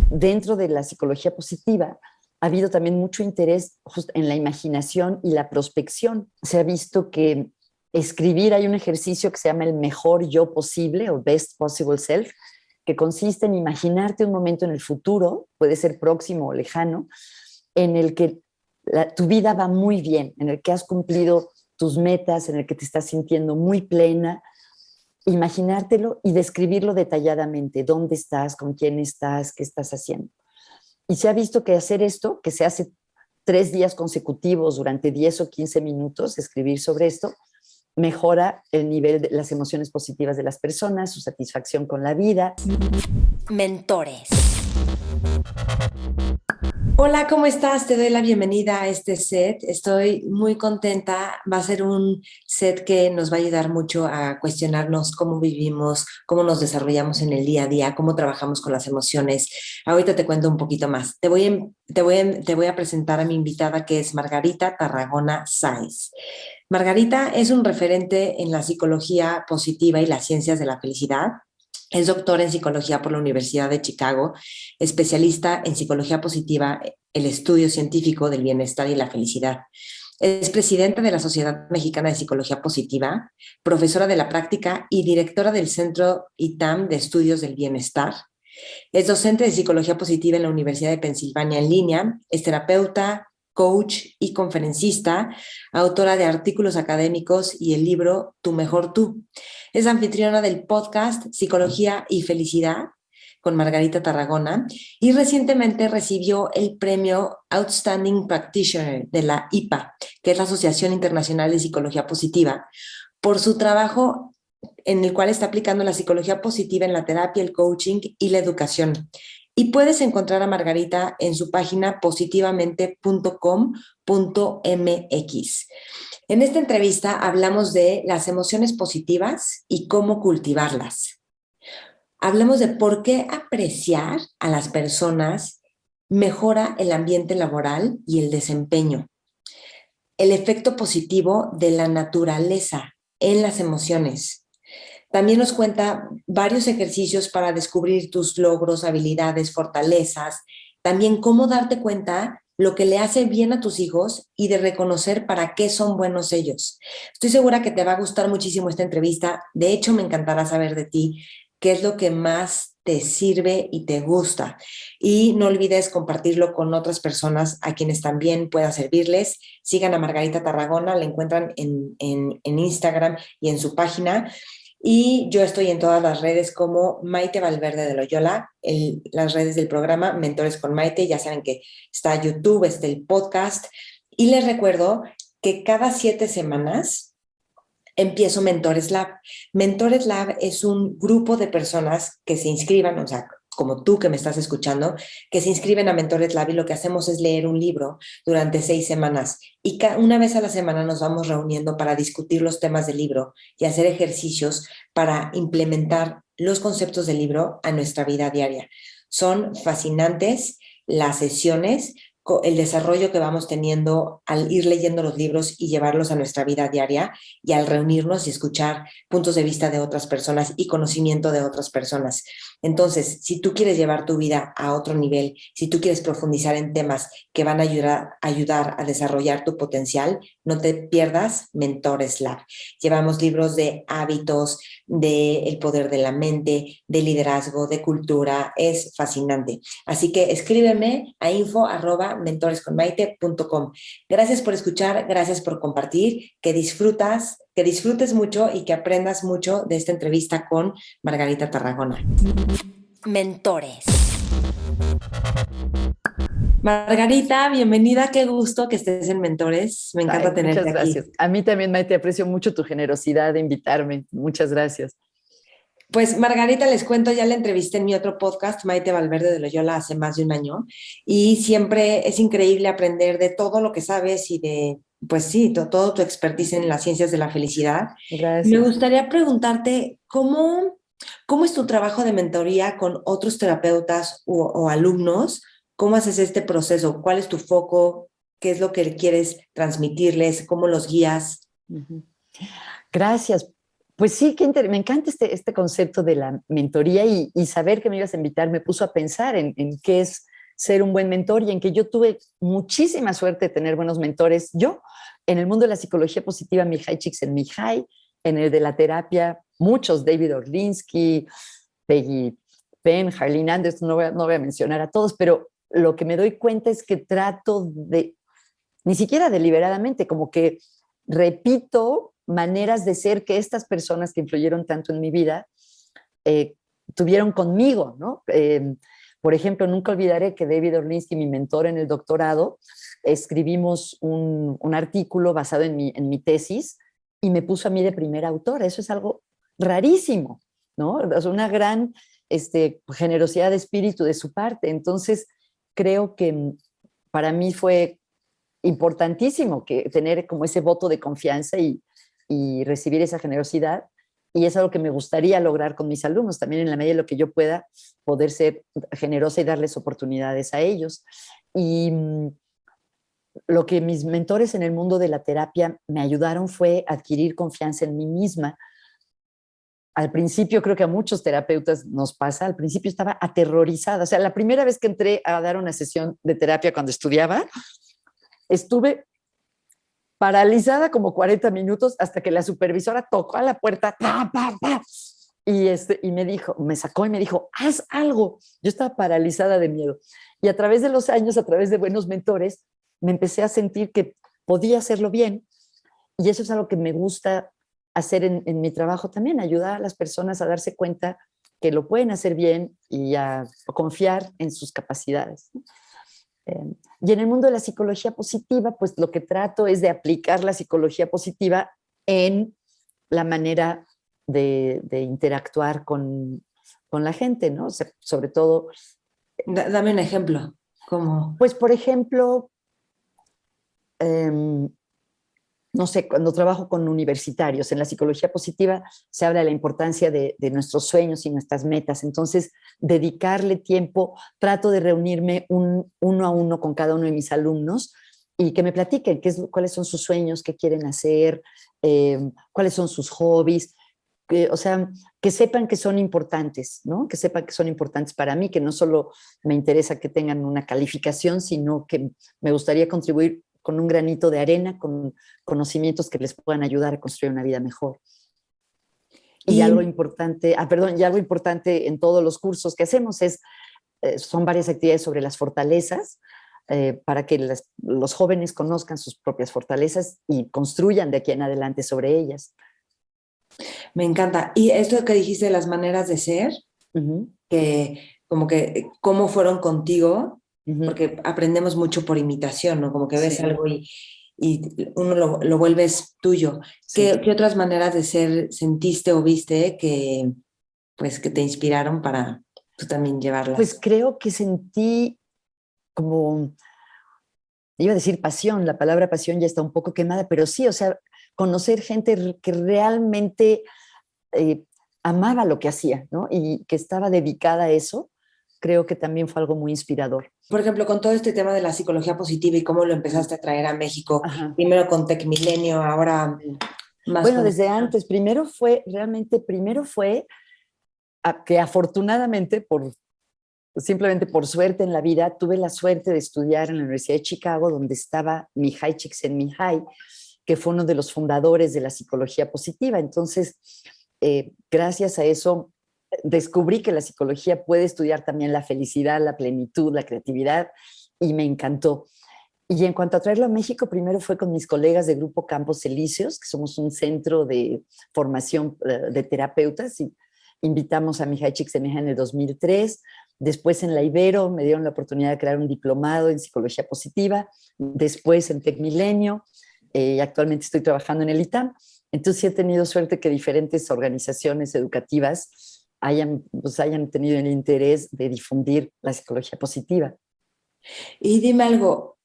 Dentro de la psicología positiva ha habido también mucho interés en la imaginación y la prospección. Se ha visto que escribir, hay un ejercicio que se llama el mejor yo posible o best possible self, que consiste en imaginarte un momento en el futuro, puede ser próximo o lejano, en el que tu vida va muy bien, en el que has cumplido tus metas, en el que te estás sintiendo muy plena. Imaginártelo y describirlo detalladamente, dónde estás, con quién estás, qué estás haciendo. Y se ha visto que hacer esto, que se hace 3 días consecutivos durante 10 o 15 minutos, escribir sobre esto, mejora el nivel de las emociones positivas de las personas, su satisfacción con la vida. Mentores. Hola, ¿cómo estás? Te doy la bienvenida a este set. Estoy muy contenta. Va a ser un set que nos va a ayudar mucho a cuestionarnos cómo vivimos, cómo nos desarrollamos en el día a día, cómo trabajamos con las emociones. Ahorita te cuento un poquito más. Te voy a presentar a mi invitada, que es Margarita Tarragona Sáez. Margarita es un referente en la psicología positiva y las ciencias de la felicidad. Es doctora en psicología por la Universidad de Chicago, especialista en psicología positiva, el estudio científico del bienestar y la felicidad. Es presidenta de la Sociedad Mexicana de Psicología Positiva, profesora de la práctica y directora del Centro ITAM de Estudios del Bienestar. Es docente de psicología positiva en la Universidad de Pensilvania en línea. Es terapeuta, coach y conferencista, autora de artículos académicos y el libro Tu Mejor Tú. Es anfitriona del podcast Psicología y Felicidad con Margarita Tarragona y recientemente recibió el premio Outstanding Practitioner de la IPA, que es la Asociación Internacional de Psicología Positiva, por su trabajo en el cual está aplicando la psicología positiva en la terapia, el coaching y la educación. Y puedes encontrar a Margarita en su página positivamente.com.mx. En esta entrevista hablamos de las emociones positivas y cómo cultivarlas. Hablamos de por qué apreciar a las personas mejora el ambiente laboral y el desempeño. El efecto positivo de la naturaleza en las emociones. También nos cuenta varios ejercicios para descubrir tus logros, habilidades, fortalezas. También cómo darte cuenta lo que le hace bien a tus hijos y de reconocer para qué son buenos ellos. Estoy segura que te va a gustar muchísimo esta entrevista. De hecho, me encantará saber de ti qué es lo que más te sirve y te gusta. Y no olvides compartirlo con otras personas a quienes también pueda servirles. Sigan a Margarita Tarragona, la encuentran en Instagram y en su página. Y yo estoy en todas las redes como Maite Valverde de Loyola, las redes del programa Mentores con Maite. Ya saben que está YouTube, está el podcast. Y les recuerdo que cada 7 semanas empiezo Mentores Lab. Mentores Lab es un grupo de personas que se inscriban, o sea, como tú que me estás escuchando, que se inscriben a Mentores Lab y lo que hacemos es leer un libro durante 6 semanas y una vez a la semana nos vamos reuniendo para discutir los temas del libro y hacer ejercicios para implementar los conceptos del libro a nuestra vida diaria. Son fascinantes las sesiones, el desarrollo que vamos teniendo al ir leyendo los libros y llevarlos a nuestra vida diaria y al reunirnos y escuchar puntos de vista de otras personas y conocimiento de otras personas. Entonces, si tú quieres llevar tu vida a otro nivel, si tú quieres profundizar en temas que van a ayudar a desarrollar tu potencial, no te pierdas Mentores Lab. Llevamos libros de hábitos, de el poder de la mente, de liderazgo, de cultura. Es fascinante. Así que escríbeme a info@mentoresconmaite.com. Gracias por escuchar, gracias por compartir, que disfrutes mucho y que aprendas mucho de esta entrevista con Margarita Tarragona. Mentores. Margarita, bienvenida, qué gusto que estés en Mentores. Me encanta tenerte muchas aquí. gracias. A mí también, Maite, aprecio mucho tu generosidad de invitarme. Muchas gracias. Pues Margarita, les cuento, ya la entrevisté en mi otro podcast, Maite Valverde de Loyola, hace más de un año, y siempre es increíble aprender de todo lo que sabes y de, pues sí, todo tu expertise en las ciencias de la felicidad. Me Gracias. gustaría preguntarte, ¿cómo es tu trabajo de mentoría con otros terapeutas o alumnos? ¿Cómo haces este proceso? ¿Cuál es tu foco? ¿Qué es lo que quieres transmitirles? ¿Cómo los guías? Uh-huh. Gracias. Pues sí, me encanta este concepto de la mentoría y saber que me ibas a invitar me puso a pensar en qué es ser un buen mentor y en que yo tuve muchísima suerte de tener buenos mentores. Yo, en el mundo de la psicología positiva, Mihai Csikszentmihalyi, en el de la terapia, muchos, David Orlinsky, Peggy Penn, Harlene Anderson, no voy a mencionar a todos, pero lo que me doy cuenta es que trato de, ni siquiera deliberadamente, como que repito maneras de ser que estas personas que influyeron tanto en mi vida eh, tuvieron conmigo, ¿no? Por ejemplo, nunca olvidaré que David Orlinsky, mi mentor en el doctorado, escribimos un artículo basado en mi tesis y me puso a mí de primera autora. Eso es algo rarísimo, ¿no? Es una gran generosidad de espíritu de su parte. Entonces, creo que para mí fue importantísimo que tener como ese voto de confianza y recibir esa generosidad. Y es algo que me gustaría lograr con mis alumnos, también en la medida de lo que yo pueda, poder ser generosa y darles oportunidades a ellos. Y lo que mis mentores en el mundo de la terapia me ayudaron fue adquirir confianza en mí misma. Al principio, creo que a muchos terapeutas nos pasa, al principio estaba aterrorizada. O sea, la primera vez que entré a dar una sesión de terapia cuando estudiaba, estuve paralizada como 40 minutos hasta que la supervisora tocó a la puerta, ¡pa, pa, pa! Y me dijo, me sacó y me dijo, haz algo. Yo estaba paralizada de miedo. Y a través de los años, a través de buenos mentores, me empecé a sentir que podía hacerlo bien. Y eso es algo que me gusta hacer en mi trabajo también, ayudar a las personas a darse cuenta que lo pueden hacer bien y a confiar en sus capacidades. Y en el mundo de la psicología positiva, pues lo que trato es de aplicar la psicología positiva en la manera de interactuar con la gente, ¿no? O sea, sobre todo... Dame un ejemplo. ¿Cómo? Pues, por ejemplo, eh, no sé, cuando trabajo con universitarios, en la psicología positiva se habla de la importancia de nuestros sueños y nuestras metas. Entonces, dedicarle tiempo, trato de reunirme uno a uno con cada uno de mis alumnos y que me platiquen cuáles son sus sueños, qué quieren hacer, cuáles son sus hobbies. O sea, que sepan que son importantes, ¿no? Que sepan que son importantes para mí, que no solo me interesa que tengan una calificación, sino que me gustaría contribuir con un granito de arena, con conocimientos que les puedan ayudar a construir una vida mejor. Y algo Y importante, y algo importante en todos los cursos que hacemos son varias actividades sobre las fortalezas, para que los jóvenes conozcan sus propias fortalezas y construyan de aquí en adelante sobre ellas. me encanta. Y esto que dijiste de las maneras de ser, Uh-huh. que como que cómo fueron contigo, Uh-huh. porque aprendemos mucho por imitación, ¿no? Como que ves Sí, algo y uno lo vuelves tuyo. sí. ¿Qué otras maneras de ser sentiste o viste que, pues, que te inspiraron para tú también Pues llevarlas? creo que sentí como, iba a decir pasión, la palabra pasión ya está un poco quemada, pero sí, o sea, conocer gente que realmente eh, amaba lo que hacía, ¿no? Y que estaba dedicada a eso, creo que también fue algo muy inspirador. Por ejemplo, con todo este tema de la psicología positiva y cómo lo empezaste a traer a México, Ajá. primero con Tech Milenio, ahora más Bueno, con... desde antes, primero fue que afortunadamente, simplemente por suerte en la vida, tuve la suerte de estudiar en la Universidad de Chicago, donde estaba Mihai Csikszentmihalyi, que fue uno de los fundadores de la psicología positiva. Entonces, gracias a eso, descubrí que la psicología puede estudiar también la felicidad, la plenitud, la creatividad, y me encantó. Y en cuanto a traerlo a México, primero fue con mis colegas de Grupo Campos Elíseos, que somos un centro de formación de terapeutas, y invitamos a Mihai Csikszentmihalyi en el 2003. Después en la Ibero me dieron la oportunidad de crear un diplomado en psicología positiva, después en Tecmilenio, actualmente estoy trabajando en el ITAM. Entonces sí he tenido suerte que diferentes organizaciones educativas hayan tenido el interés de difundir la psicología positiva. Y dime algo,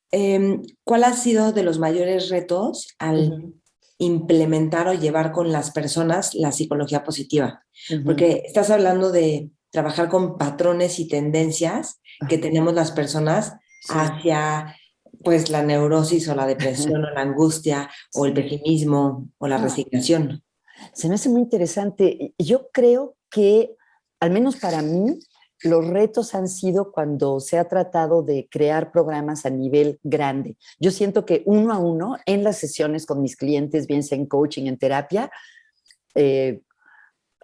¿cuál ha sido de los mayores retos Uh al -huh, implementar o llevar con las personas la psicología positiva? uh -huh. Porque estás hablando de trabajar con patrones y tendencias que tenemos las personas Sí. hacia pues la neurosis o la depresión o la angustia o el Sí. pesimismo o la No, resignación. Se me hace muy interesante. Yo creo que, al menos para mí, los retos han sido cuando se ha tratado de crear programas a nivel grande. Yo siento que uno a uno, en las sesiones con mis clientes, bien sea en coaching, en terapia, eh,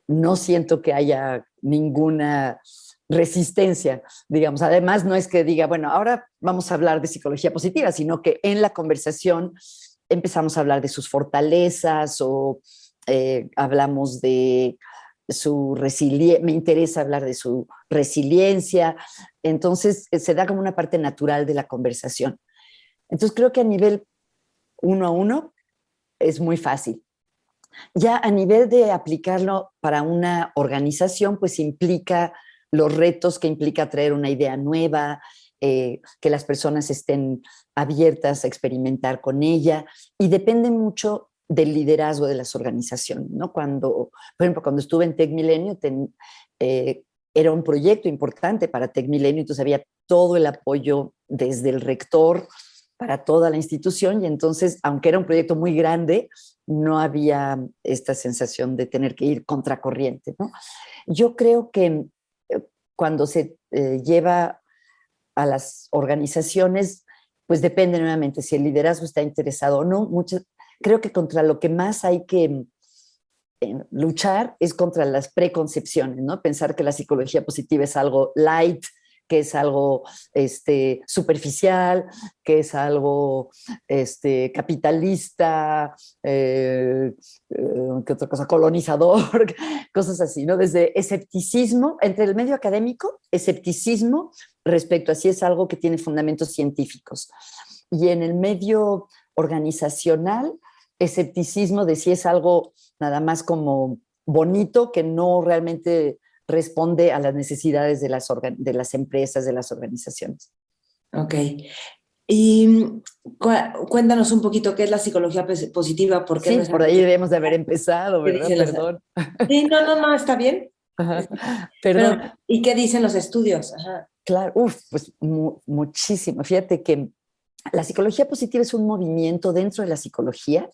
no siento que haya ninguna resistencia, digamos. Además, no es que diga, bueno, ahora vamos a hablar de psicología positiva, sino que en la conversación empezamos a hablar de sus fortalezas o hablamos de su resiliencia, me interesa hablar de su resiliencia, entonces se da como una parte natural de la conversación. Entonces creo que a nivel uno a uno es muy fácil. Ya a nivel de aplicarlo para una organización, pues implica los retos que implica traer una idea nueva, que las personas estén abiertas a experimentar con ella, y depende mucho del liderazgo de las organizaciones, ¿no? Cuando, por ejemplo, cuando estuve en Tech Milenio, era un proyecto importante para Tech Milenio, entonces había todo el apoyo desde el rector para toda la institución, y entonces, aunque era un proyecto muy grande, no había esta sensación de tener que ir contracorriente, ¿no? Yo creo que cuando se lleva a las organizaciones, pues depende nuevamente si el liderazgo está interesado o no. Creo que contra lo que más hay que luchar es contra las preconcepciones, ¿no? Pensar que la psicología positiva es algo light, que es algo superficial, que es algo capitalista, ¿qué otra cosa? Colonizador, cosas así, ¿no? Desde escepticismo, entre el medio académico, escepticismo respecto a si es algo que tiene fundamentos científicos. Y en el medio organizacional, escepticismo de si es algo nada más como bonito, que no realmente responde a las necesidades de las empresas, de las organizaciones. Ok. Y cuéntanos un poquito qué es la psicología positiva, por qué no Sí, es por algo ahí que debemos de haber empezado, ¿verdad? dicen los... Perdón. Sí, no, no, no, está bien. Perdón. Pero, ¿y qué dicen los estudios? Ajá. Claro, pues muchísimo. Fíjate que la psicología positiva es un movimiento dentro de la psicología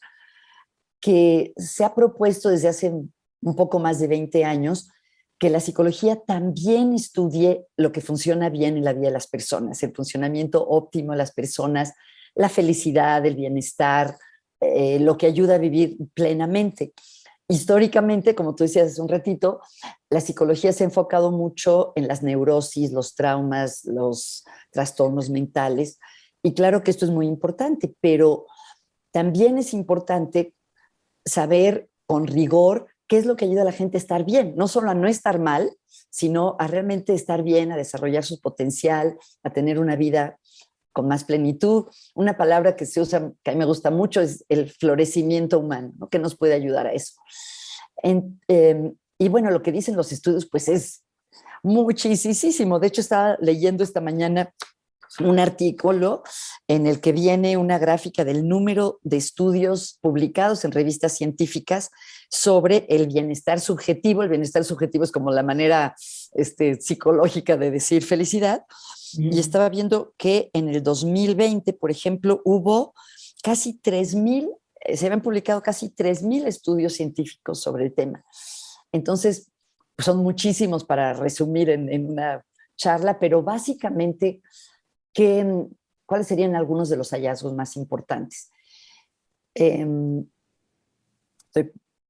que se ha propuesto desde hace un poco más de 20 años que la psicología también estudie lo que funciona bien en la vida de las personas, el funcionamiento óptimo de las personas, la felicidad, el bienestar, lo que ayuda a vivir plenamente. Históricamente, como tú decías hace un ratito, la psicología se ha enfocado mucho en las neurosis, los traumas, los trastornos mentales, y claro que esto es muy importante, pero también es importante saber con rigor qué es lo que ayuda a la gente a estar bien, no solo a no estar mal, sino a realmente estar bien, a desarrollar su potencial, a tener una vida con más plenitud. Una palabra que se usa, que a mí me gusta mucho, es el florecimiento humano, ¿no? Que nos puede ayudar a eso. Y bueno, lo que dicen los estudios, pues es muchísimo. De hecho, estaba leyendo esta mañana un artículo en el que viene una gráfica del número de estudios publicados en revistas científicas sobre el bienestar subjetivo. El bienestar subjetivo es como la manera psicológica de decir felicidad. Y estaba viendo que en el 2020, por ejemplo, hubo casi 3,000, se habían publicado casi 3,000 estudios científicos sobre el tema. Entonces, son muchísimos para resumir en una charla, pero básicamente, ¿cuáles serían algunos de los hallazgos más importantes? Estoy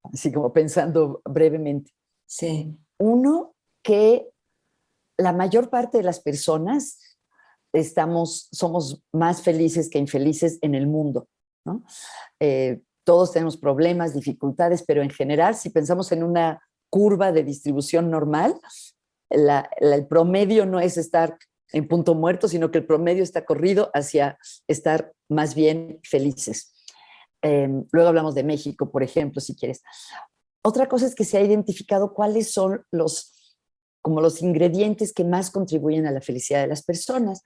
así como pensando brevemente. Sí. Uno, que la mayor parte de las personas somos más felices que infelices en el mundo, ¿no? Todos tenemos problemas, dificultades, pero en general, si pensamos en una curva de distribución normal, el promedio no es estar en punto muerto, sino que el promedio está corrido hacia estar más bien felices. Luego hablamos de México, por ejemplo, si quieres. Otra cosa es que se ha identificado cuáles son como los ingredientes que más contribuyen a la felicidad de las personas.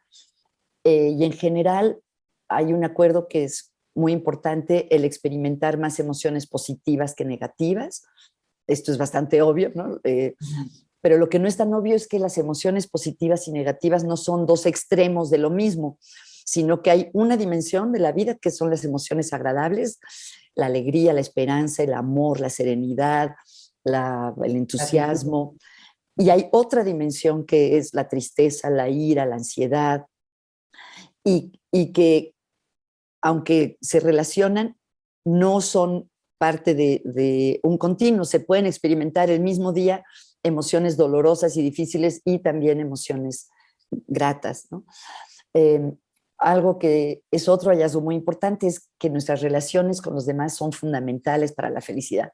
Y en general hay un acuerdo que es muy importante, el experimentar más emociones positivas que negativas. Esto es bastante obvio, ¿no? Pero lo que no es tan obvio es que las emociones positivas y negativas no son dos extremos de lo mismo, sino que hay una dimensión de la vida que son las emociones agradables, la alegría, la esperanza, el amor, la serenidad, el entusiasmo. Y hay otra dimensión que es la tristeza, la ira, la ansiedad, y que aunque se relacionan, no son parte de un continuo. Se pueden experimentar el mismo día emociones dolorosas y difíciles y también emociones gratas, ¿no? Eh, Algo que es otro hallazgo muy importante es que nuestras relaciones con los demás son fundamentales para la felicidad.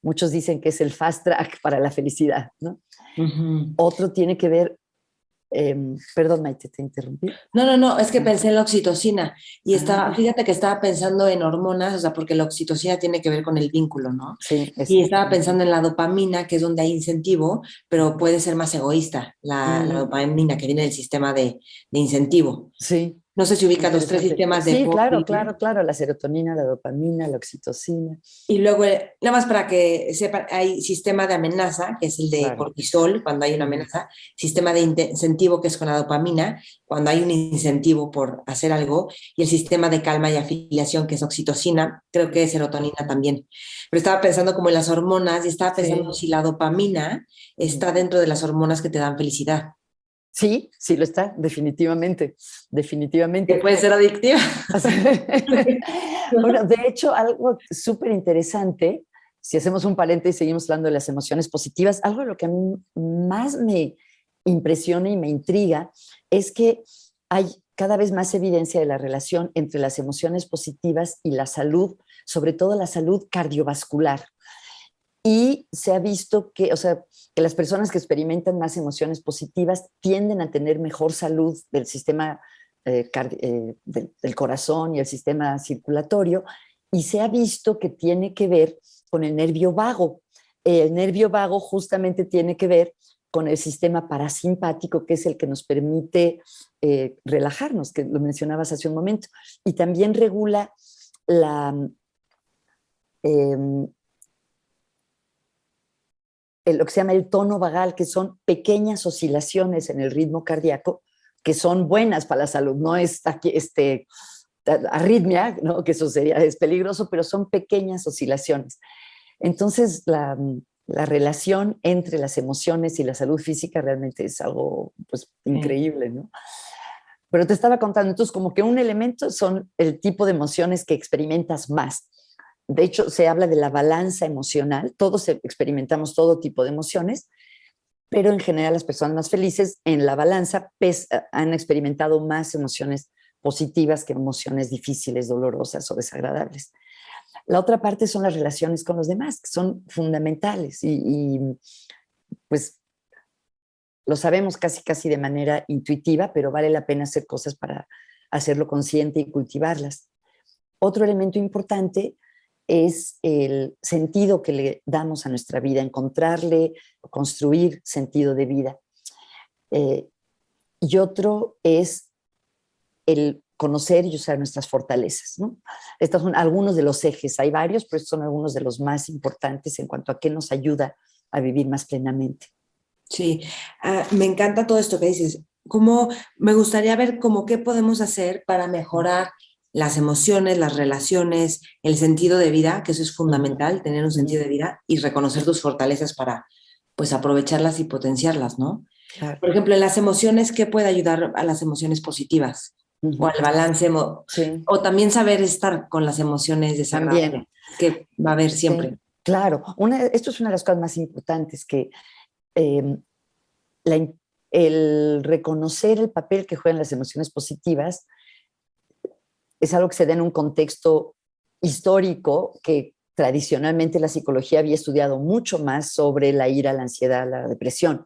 Muchos dicen que es el fast track para la felicidad, ¿no? Otro tiene que ver, perdón, Maite, te interrumpí. No, es que pensé en la oxitocina y fíjate que estaba pensando en hormonas, o sea, porque la oxitocina tiene que ver con el vínculo, ¿no? Sí, Y estaba pensando en la dopamina, que es donde hay incentivo, pero puede ser más egoísta, la dopamina que viene del sistema de incentivo. Sí. No sé si ubicas los tres sistemas de Sí, claro, Fowler. claro, la serotonina, la dopamina, la oxitocina. Y luego, nada más para que sepan, hay sistema de amenaza, que es el de Claro. cortisol, cuando hay una amenaza, sistema de incentivo, que es con la dopamina, cuando hay un incentivo por hacer algo, y el sistema de calma y afiliación, que es oxitocina, creo que es serotonina también. Pero estaba pensando como en las hormonas, y estaba pensando si la dopamina está dentro de las hormonas que te dan felicidad. Sí, sí lo está, definitivamente, definitivamente. Que puede ser adictiva. Bueno, de hecho, algo súper interesante, si hacemos un paréntesis y seguimos hablando de las emociones positivas, algo de lo que a mí más me impresiona y me intriga es que hay cada vez más evidencia de la relación entre las emociones positivas y la salud, sobre todo la salud cardiovascular. Y se ha visto que, o sea, que las personas que experimentan más emociones positivas tienden a tener mejor salud del sistema del corazón y el sistema circulatorio, y se ha visto que tiene que ver con el nervio vago. El nervio vago justamente tiene que ver con el sistema parasimpático, que es el que nos permite relajarnos, que lo mencionabas hace un momento, y también regula la... Eh, lo que se llama el tono vagal, que son pequeñas oscilaciones en el ritmo cardíaco que son buenas para la salud. No es aquí, arritmia, ¿no? Que eso sería, es peligroso, pero son pequeñas oscilaciones. Entonces, la relación entre las emociones y la salud física realmente es algo pues, increíble, ¿no? Pero te estaba contando, entonces, como que un elemento son el tipo de emociones que experimentas más. De hecho, se habla de la balanza emocional. Todos experimentamos todo tipo de emociones, pero en general las personas más felices en la balanza han experimentado más emociones positivas que emociones difíciles, dolorosas o desagradables. La otra parte son las relaciones con los demás, que son fundamentales y pues lo sabemos casi de manera intuitiva, pero vale la pena hacer cosas para hacerlo consciente y cultivarlas. Otro elemento importante es el sentido que le damos a nuestra vida, encontrarle, construir sentido de vida. Y otro es el conocer y usar nuestras fortalezas, ¿no? Estos son algunos de los ejes, hay varios, pero estos son algunos de los más importantes en cuanto a qué nos ayuda a vivir más plenamente. Sí, me encanta todo esto que dices. Como me gustaría ver cómo qué podemos hacer para mejorar las emociones, las relaciones, el sentido de vida, que eso es fundamental, tener un sentido de vida y reconocer tus fortalezas para pues aprovecharlas y potenciarlas, ¿no? Claro. Por ejemplo, en las emociones, ¿qué puede ayudar a las emociones positivas? O al balance, Sí. o también saber estar con las emociones desagradables, También. que va a haber siempre. Sí, claro. Esto es una de las cosas más importantes, que eh, el reconocer el papel que juegan las emociones positivas es algo que se da en un contexto histórico que tradicionalmente la psicología había estudiado mucho más sobre la ira, la ansiedad, la depresión,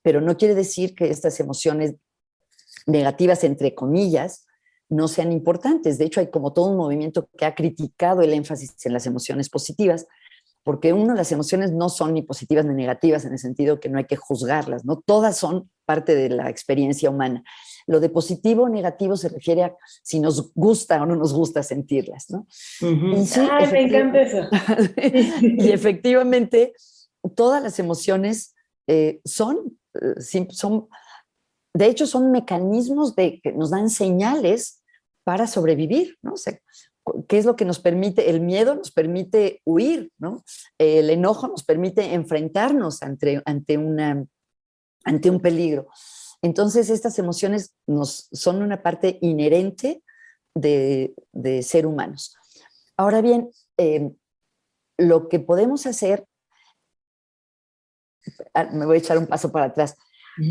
pero no quiere decir que estas emociones negativas, entre comillas, no sean importantes. De hecho, hay como todo un movimiento que ha criticado el énfasis en las emociones positivas, porque las emociones no son ni positivas ni negativas en el sentido que no hay que juzgarlas, ¿no? Todas son parte de la experiencia humana. Lo de positivo o negativo se refiere a si nos gusta o no nos gusta sentirlas, ¿no? Y sí, Ay, me encanta eso. y efectivamente, todas las emociones son, de hecho, son mecanismos que nos dan señales para sobrevivir, ¿no? O sea, ¿qué es lo que nos permite? El miedo nos permite huir, ¿no? El enojo nos permite enfrentarnos ante un peligro. Entonces, estas emociones son una parte inherente de ser humanos. Ahora bien, lo que podemos hacer, me voy a echar un paso para atrás.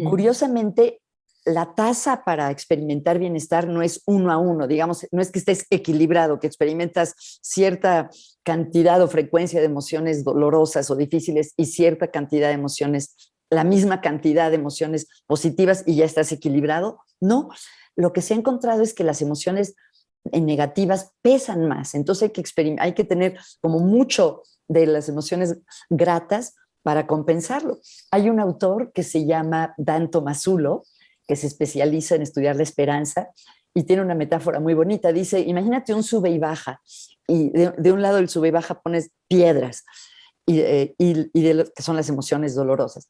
Curiosamente, la tasa para experimentar bienestar no es 1 a 1, digamos, no es que estés equilibrado, que experimentas cierta cantidad o frecuencia de emociones dolorosas o difíciles y cierta cantidad de emociones, la misma cantidad de emociones positivas y ya estás equilibrado. No, lo que se ha encontrado es que las emociones negativas pesan más, entonces hay que tener como mucho de las emociones gratas para compensarlo. Hay un autor que se llama Dan Tomasulo, que se especializa en estudiar la esperanza y tiene una metáfora muy bonita. Dice, imagínate un sube y baja, y de un lado del sube y baja pones piedras, que son las emociones dolorosas.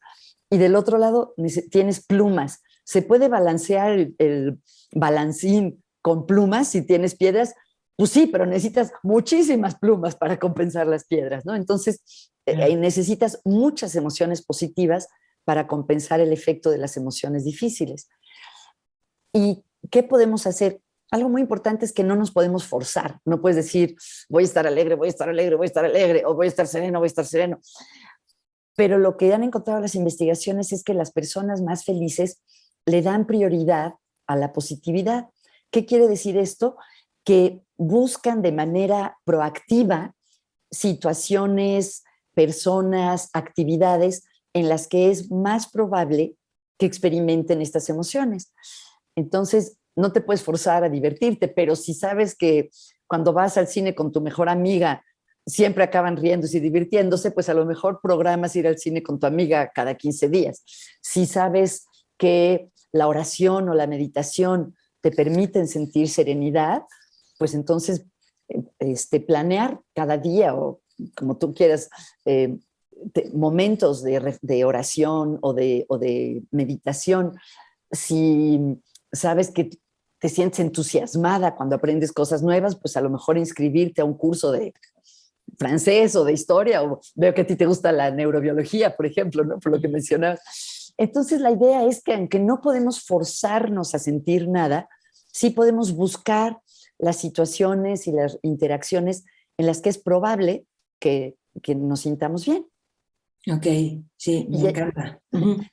Y del otro lado tienes plumas. Se puede balancear el balancín con plumas si tienes piedras. Pues sí, pero necesitas muchísimas plumas para compensar las piedras, ¿no? Entonces, necesitas muchas emociones positivas para compensar el efecto de las emociones difíciles. ¿Y qué podemos hacer? Algo muy importante es que no nos podemos forzar. No puedes decir, voy a estar alegre, voy a estar alegre, voy a estar alegre, o voy a estar sereno, voy a estar sereno. Pero lo que han encontrado las investigaciones es que las personas más felices le dan prioridad a la positividad. ¿Qué quiere decir esto? Que buscan de manera proactiva situaciones, personas, actividades en las que es más probable que experimenten estas emociones. Entonces, no te puedes forzar a divertirte, pero si sabes que cuando vas al cine con tu mejor amiga siempre acaban riéndose y divirtiéndose, pues a lo mejor programas ir al cine con tu amiga cada 15 días. Si sabes que la oración o la meditación te permiten sentir serenidad, pues entonces planear cada día o como tú quieras momentos de oración o de meditación. Si sabes que te sientes entusiasmada cuando aprendes cosas nuevas, pues a lo mejor inscribirte a un curso de francés o de historia, o veo que a ti te gusta la neurobiología, por ejemplo, ¿no? Por lo que mencionabas. Entonces la idea es que aunque no podemos forzarnos a sentir nada, sí podemos buscar las situaciones y las interacciones en las que es probable que nos sintamos bien. Ok, sí, me encanta.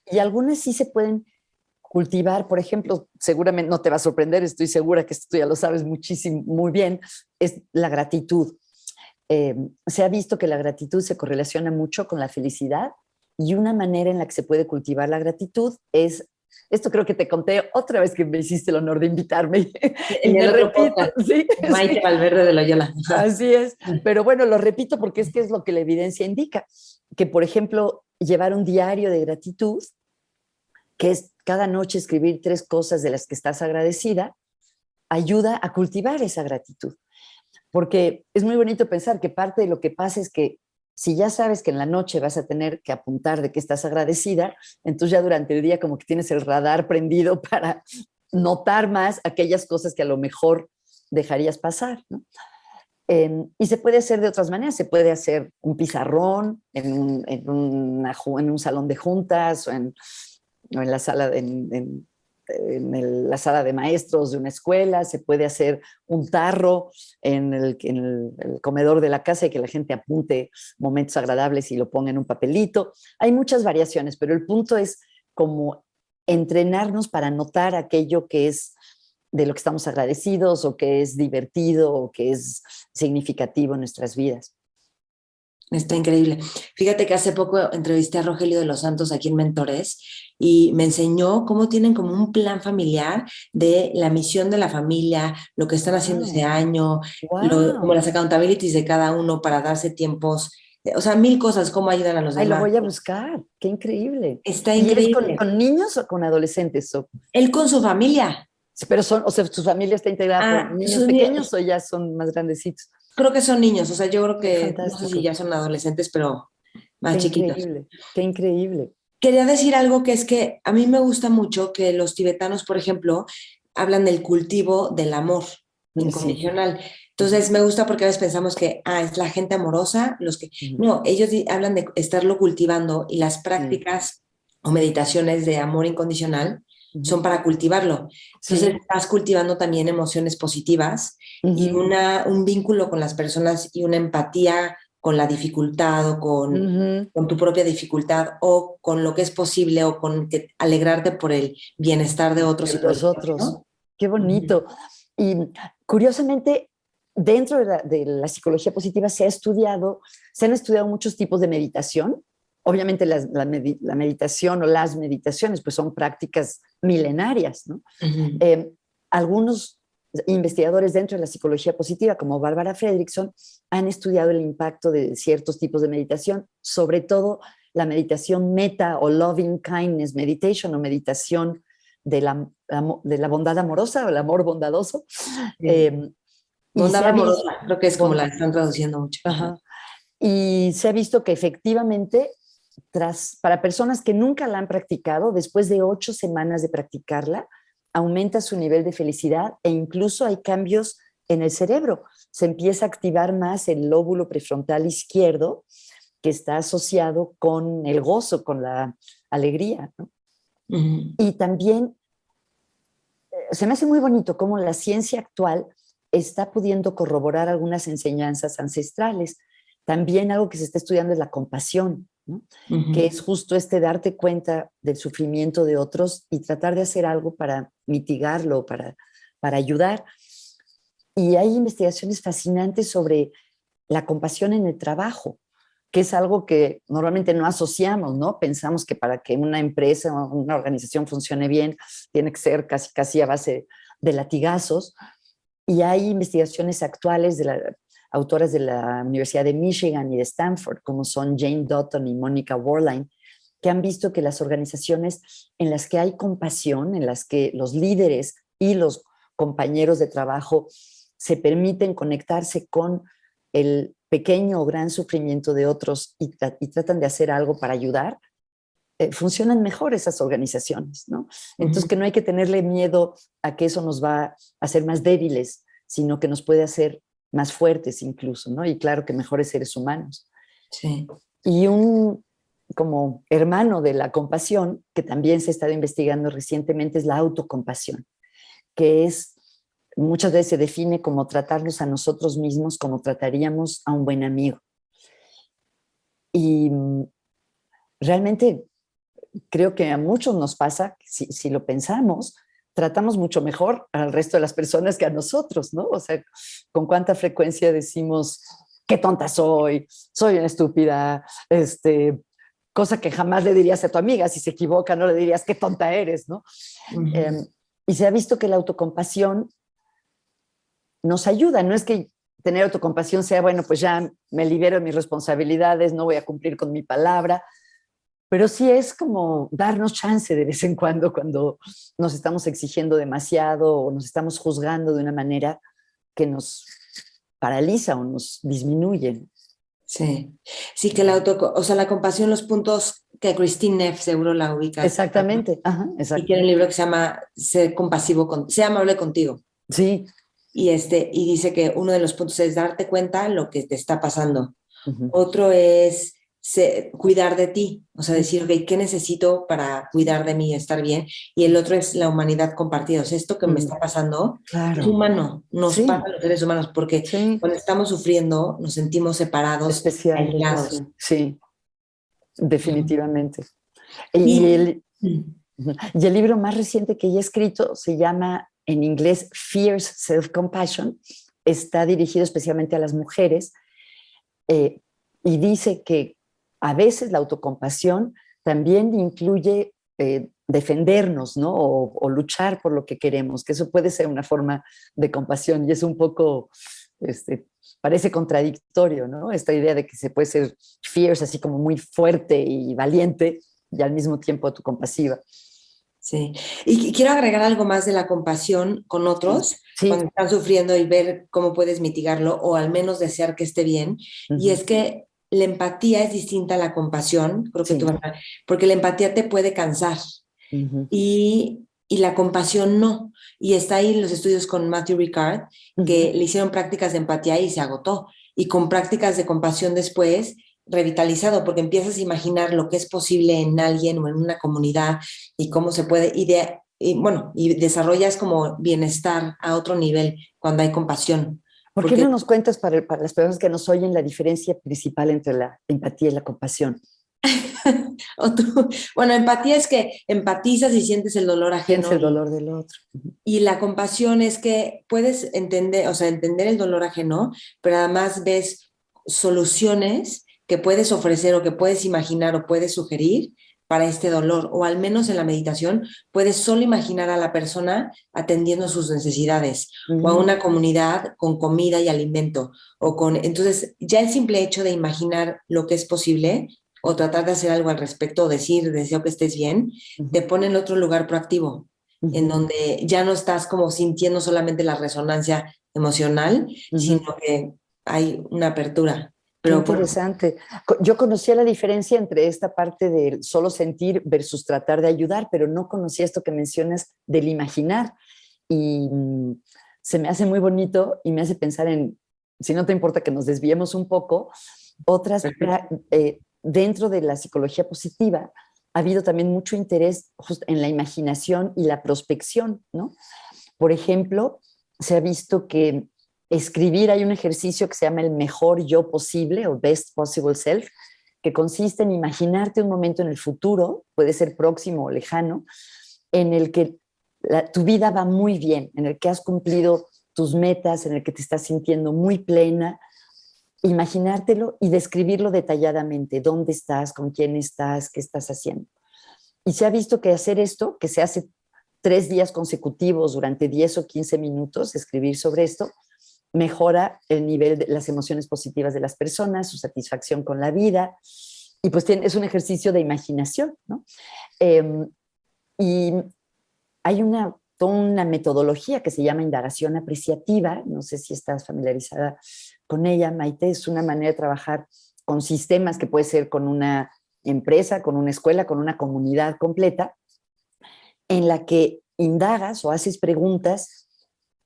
Y algunas sí se pueden cultivar, por ejemplo, seguramente no te va a sorprender, estoy segura que esto ya lo sabes muchísimo, muy bien, es la gratitud. Se ha visto que la gratitud se correlaciona mucho con la felicidad y una manera en la que se puede cultivar la gratitud es, esto creo que te conté otra vez que me hiciste el honor de invitarme y En me el otro repito, podcast, sí, Maite sí, Valverde de Loyola. así es, pero bueno, lo repito porque es que es lo que la evidencia indica, que por ejemplo, llevar un diario de gratitud, que es cada noche escribir 3 cosas de las que estás agradecida, ayuda a cultivar esa gratitud. Porque es muy bonito pensar que parte de lo que pasa es que si ya sabes que en la noche vas a tener que apuntar de que estás agradecida, entonces ya durante el día como que tienes el radar prendido para notar más aquellas cosas que a lo mejor dejarías pasar, ¿no? Y se puede hacer de otras maneras, se puede hacer un pizarrón en un salón de juntas o en la sala la sala de maestros de una escuela, se puede hacer un tarro en el comedor de la casa y que la gente apunte momentos agradables y lo ponga en un papelito. Hay muchas variaciones, pero el punto es como entrenarnos para notar aquello que es de lo que estamos agradecidos o que es divertido o que es significativo en nuestras vidas. Está increíble. Fíjate que hace poco entrevisté a Rogelio de los Santos aquí en Mentores y me enseñó cómo tienen como un plan familiar de la misión de la familia, lo que están haciendo ese año, como Wow. las accountabilities de cada uno para darse tiempos, o sea, 1000 cosas, cómo ayudan a los Ay, lo demás. voy a buscar. Qué increíble. Está ¿Y es increíble. con niños o con adolescentes? Él con su familia. Sí, pero son, o sea, ¿su familia está integrada por Ah, niños pequeños o ya son más grandecitos? creo que son niños, o sea, yo creo Qué que, no sé si fantástico. ya son adolescentes, pero más Qué chiquitos. increíble. Qué increíble. Quería decir algo que es que a mí me gusta mucho que los tibetanos, por ejemplo, hablan del cultivo del amor. Sí. incondicional. Entonces me gusta porque a veces pensamos que es la gente amorosa, los que... Ujú. No, ellos hablan de estarlo cultivando y las Sí. prácticas o meditaciones de amor incondicional Ujú. son para cultivarlo. Entonces Sí. estás cultivando también emociones positivas y Ujú. un vínculo con las personas y una empatía con la dificultad o Ujú. con tu propia dificultad o con lo que es posible o con alegrarte por el bienestar de otros y De por los el otros. propio. Qué Ujú. bonito. Y curiosamente, dentro de la psicología positiva se han estudiado muchos tipos de meditación. Obviamente la meditación o las meditaciones pues son prácticas milenarias, ¿no? Ujú. Eh, Algunos investigadores dentro de la psicología positiva, como Bárbara Fredrickson, han estudiado el impacto de ciertos tipos de meditación, sobre todo la meditación meta o loving kindness meditation o meditación de la bondad amorosa o el amor bondadoso. Sí. Eh, y se Bondad ha visto, amorosa, creo que es como la están traduciendo mucho. Ajá. ajá, y se ha visto que efectivamente, para personas que nunca la han practicado, después de 8 semanas de practicarla, aumenta su nivel de felicidad e incluso hay cambios en el cerebro. Se empieza a activar más el lóbulo prefrontal izquierdo, que está asociado con el gozo, con la alegría, ¿no? Ujú. Y también se me hace muy bonito cómo la ciencia actual está pudiendo corroborar algunas enseñanzas ancestrales. También algo que se está estudiando es la compasión, ¿no? Que Ujú. es justo este darte cuenta del sufrimiento de otros y tratar de hacer algo para mitigarlo, para ayudar. Y hay investigaciones fascinantes sobre la compasión en el trabajo, que es algo que normalmente no asociamos, ¿no? Pensamos que para que una empresa o una organización funcione bien, tiene que ser casi, casi a base de latigazos. Y hay investigaciones actuales de autoras de la Universidad de Michigan y de Stanford, como son Jane Dutton y Monica Worline, que han visto que las organizaciones en las que hay compasión, en las que los líderes y los compañeros de trabajo se permiten conectarse con el pequeño o gran sufrimiento de otros y tratan de hacer algo para ayudar, funcionan mejor esas organizaciones, ¿no? Entonces, Ujú. que no hay que tenerle miedo a que eso nos va a hacer más débiles, sino que nos puede hacer más fuertes incluso, ¿no? Y claro que mejores seres humanos. Sí. Y un como hermano de la compasión, que también se ha estado investigando recientemente, es la autocompasión, que es muchas veces se define como tratarnos a nosotros mismos como trataríamos a un buen amigo. Y realmente creo que a muchos nos pasa, si lo pensamos, tratamos mucho mejor al resto de las personas que a nosotros, ¿no? O sea, con cuánta frecuencia decimos, qué tonta soy, soy una estúpida, cosa que jamás le dirías a tu amiga, si se equivoca, no le dirías, qué tonta eres, ¿no? Eh, Ujú. y se ha visto que la autocompasión nos ayuda, no es que tener autocompasión sea, bueno, pues ya me libero de mis responsabilidades, no voy a cumplir con mi palabra, pero sí es como darnos chance de vez en cuando nos estamos exigiendo demasiado o nos estamos juzgando de una manera que nos paraliza o nos disminuye. Sí. Sí, que o sea, la compasión, los puntos que Christine Neff seguro la ubicas. Exactamente, ajá, Y tiene exacto. un libro que se llama Sé amable contigo. Sí. Y dice que uno de los puntos es darte cuenta lo que te está pasando. Uh-huh. Otro es cuidar de ti, o sea, decir, Uh-huh. ok, ¿qué necesito para cuidar de mí y estar bien? Y el otro es la humanidad compartida, o sea, esto que me Uh-huh. está pasando es Claro, humano, nos pasa sí, a los seres humanos, porque sí, cuando estamos sufriendo nos sentimos separados, especiales, aislados. sí, sí, definitivamente. Y Y el, y el libro más reciente que ya he escrito se llama en inglés Fierce Self-Compassion. Está dirigido especialmente a las mujeres eh, y dice que a veces la autocompasión también incluye defendernos, ¿no? O luchar por lo que queremos, que eso puede ser una forma de compasión y es un poco, este, parece contradictorio, ¿no? Esta idea de que se puede ser fierce, así como muy fuerte y valiente y al mismo tiempo autocompasiva. sí, y quiero agregar algo más de la compasión con Sí, otros sí. cuando están sufriendo y ver cómo puedes mitigarlo o al menos desear que esté bien. Y Uh-huh. es que la empatía es distinta a la compasión, creo que tú Sí. vas a, porque la empatía te puede cansar Uh-huh. y y la compasión no. Y está ahí en los estudios con Matthew Ricard, que le hicieron prácticas de empatía y se agotó. Y con prácticas de compasión después, revitalizado, porque empiezas a imaginar lo que es posible en alguien o en una comunidad y cómo se puede, y desarrollas como bienestar a otro nivel cuando hay compasión. ¿Por qué no nos cuentas para las personas que nos oyen la diferencia principal entre la empatía y la compasión? Bueno, empatía es que empatizas y sientes el dolor Sientes ajeno. el dolor del otro. Y la compasión es que puedes entender, o sea, entender el dolor ajeno, pero además ves soluciones que puedes ofrecer o que puedes imaginar o puedes sugerir para este dolor, o al menos en la meditación puedes solo imaginar a la persona atendiendo sus necesidades, o a una comunidad con comida y alimento, entonces ya el simple hecho de imaginar lo que es posible o tratar de hacer algo al respecto o decir, deseo que estés bien, te pone en otro lugar proactivo, en donde ya no estás como sintiendo solamente la resonancia emocional, sino que hay una apertura. Qué interesante. Yo conocía la diferencia entre esta parte del solo sentir versus tratar de ayudar, pero no conocía esto que mencionas del imaginar. Y se me hace muy bonito y me hace pensar en, si no te importa que nos desviemos un poco, otras, dentro de la psicología positiva, ha habido también mucho interés justo en la imaginación y la prospección, ¿no? Por ejemplo, se ha visto que escribir, hay un ejercicio que se llama el mejor yo posible o best possible self, que consiste en imaginarte un momento en el futuro, puede ser próximo o lejano, en el que tu vida va muy bien, en el que has cumplido tus metas, en el que te estás sintiendo muy plena, imaginártelo y describirlo detalladamente, dónde estás, con quién estás, qué estás haciendo. Y se ha visto que hacer esto, que se hace 3 días consecutivos durante 10 o 15 minutos, escribir sobre esto, mejora el nivel de las emociones positivas de las personas, su satisfacción con la vida, y pues es un ejercicio de imaginación, ¿no? Y hay toda una metodología que se llama indagación apreciativa, no sé si estás familiarizada con ella, Maite, es una manera de trabajar con sistemas que puede ser con una empresa, con una escuela, con una comunidad completa, en la que indagas o haces preguntas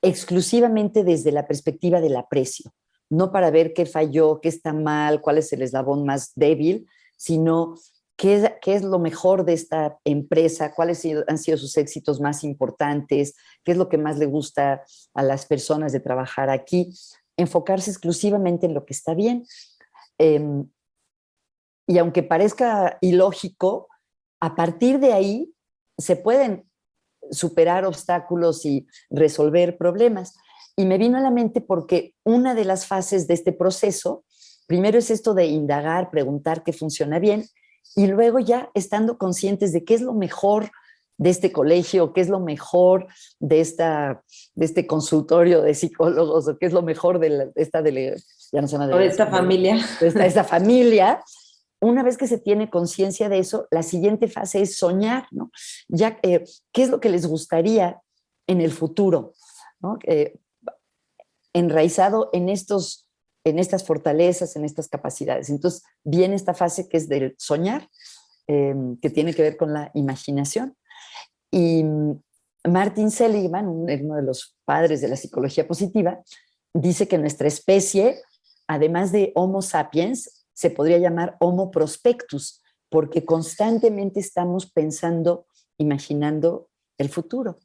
exclusivamente desde la perspectiva del aprecio, no para ver qué falló, qué está mal, cuál es el eslabón más débil, sino qué es lo mejor de esta empresa, cuáles han sido sus éxitos más importantes, qué es lo que más le gusta a las personas de trabajar aquí, enfocarse exclusivamente en lo que está bien. Y aunque parezca ilógico, a partir de ahí se pueden superar obstáculos y resolver problemas. Y me vino a la mente porque una de las fases de este proceso, primero es esto de indagar, preguntar qué funciona bien, y luego ya estando conscientes de qué es lo mejor de este colegio, qué es lo mejor de este consultorio de psicólogos, o qué es lo mejor de esta delegación, ya no se llama delegación, esta familia. Esta familia. Una vez que se tiene conciencia de eso, la siguiente fase es soñar, ¿no? Ya, ¿qué es lo que les gustaría en el futuro? ¿No? Enraizado en estas fortalezas, en estas capacidades. Entonces, viene esta fase que es del soñar, que tiene que ver con la imaginación. Y Martin Seligman, uno de los padres de la psicología positiva, dice que nuestra especie, además de Homo sapiens, se podría llamar Homo prospectus, porque constantemente estamos pensando, imaginando el futuro.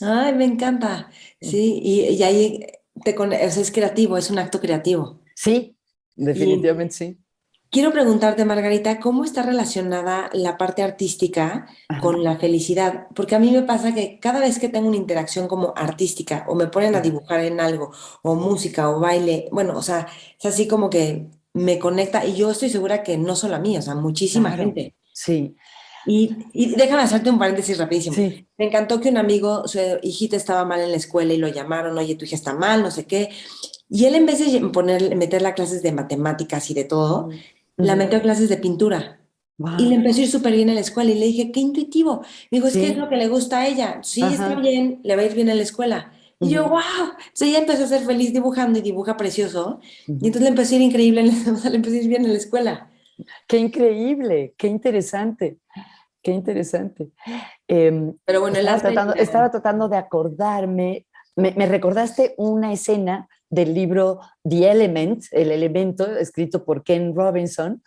Ay, me encanta. Sí, y ahí o sea, es creativo, es un acto creativo. Sí, definitivamente sí. Quiero preguntarte, Margarita, ¿cómo está relacionada la parte artística con la felicidad? Porque a mí me pasa que cada vez que tengo una interacción como artística o me ponen a dibujar en algo, o música o baile, bueno, o sea, es así como que me conecta y yo estoy segura que no solo a mí, o sea, muchísima gente. Sí. Y déjame hacerte un paréntesis rapidísimo. Sí. Me encantó que un amigo, su hijita estaba mal en la escuela y lo llamaron, oye, tu hija está mal, no sé qué. Y él en vez de meterla a clases de matemáticas y de todo, la metió a clases de pintura. Y le Wow. empezó a ir súper bien en la escuela. Y le dije, qué intuitivo. Me dijo, es que es lo Sí. que le gusta a ella. Sí, está Ajá. bien, le va a ir bien en la escuela. Y yo, wow. Entonces ella empezó a ser feliz dibujando y dibuja precioso. Y entonces le empezó a ir increíble, o sea, le empezó a ir bien en la escuela. Qué increíble, qué interesante. qué interesante. Pero bueno, el arte... Estaba tratando de acordarme, me recordaste una escena del libro The Element, El Elemento, escrito por Ken Robinson,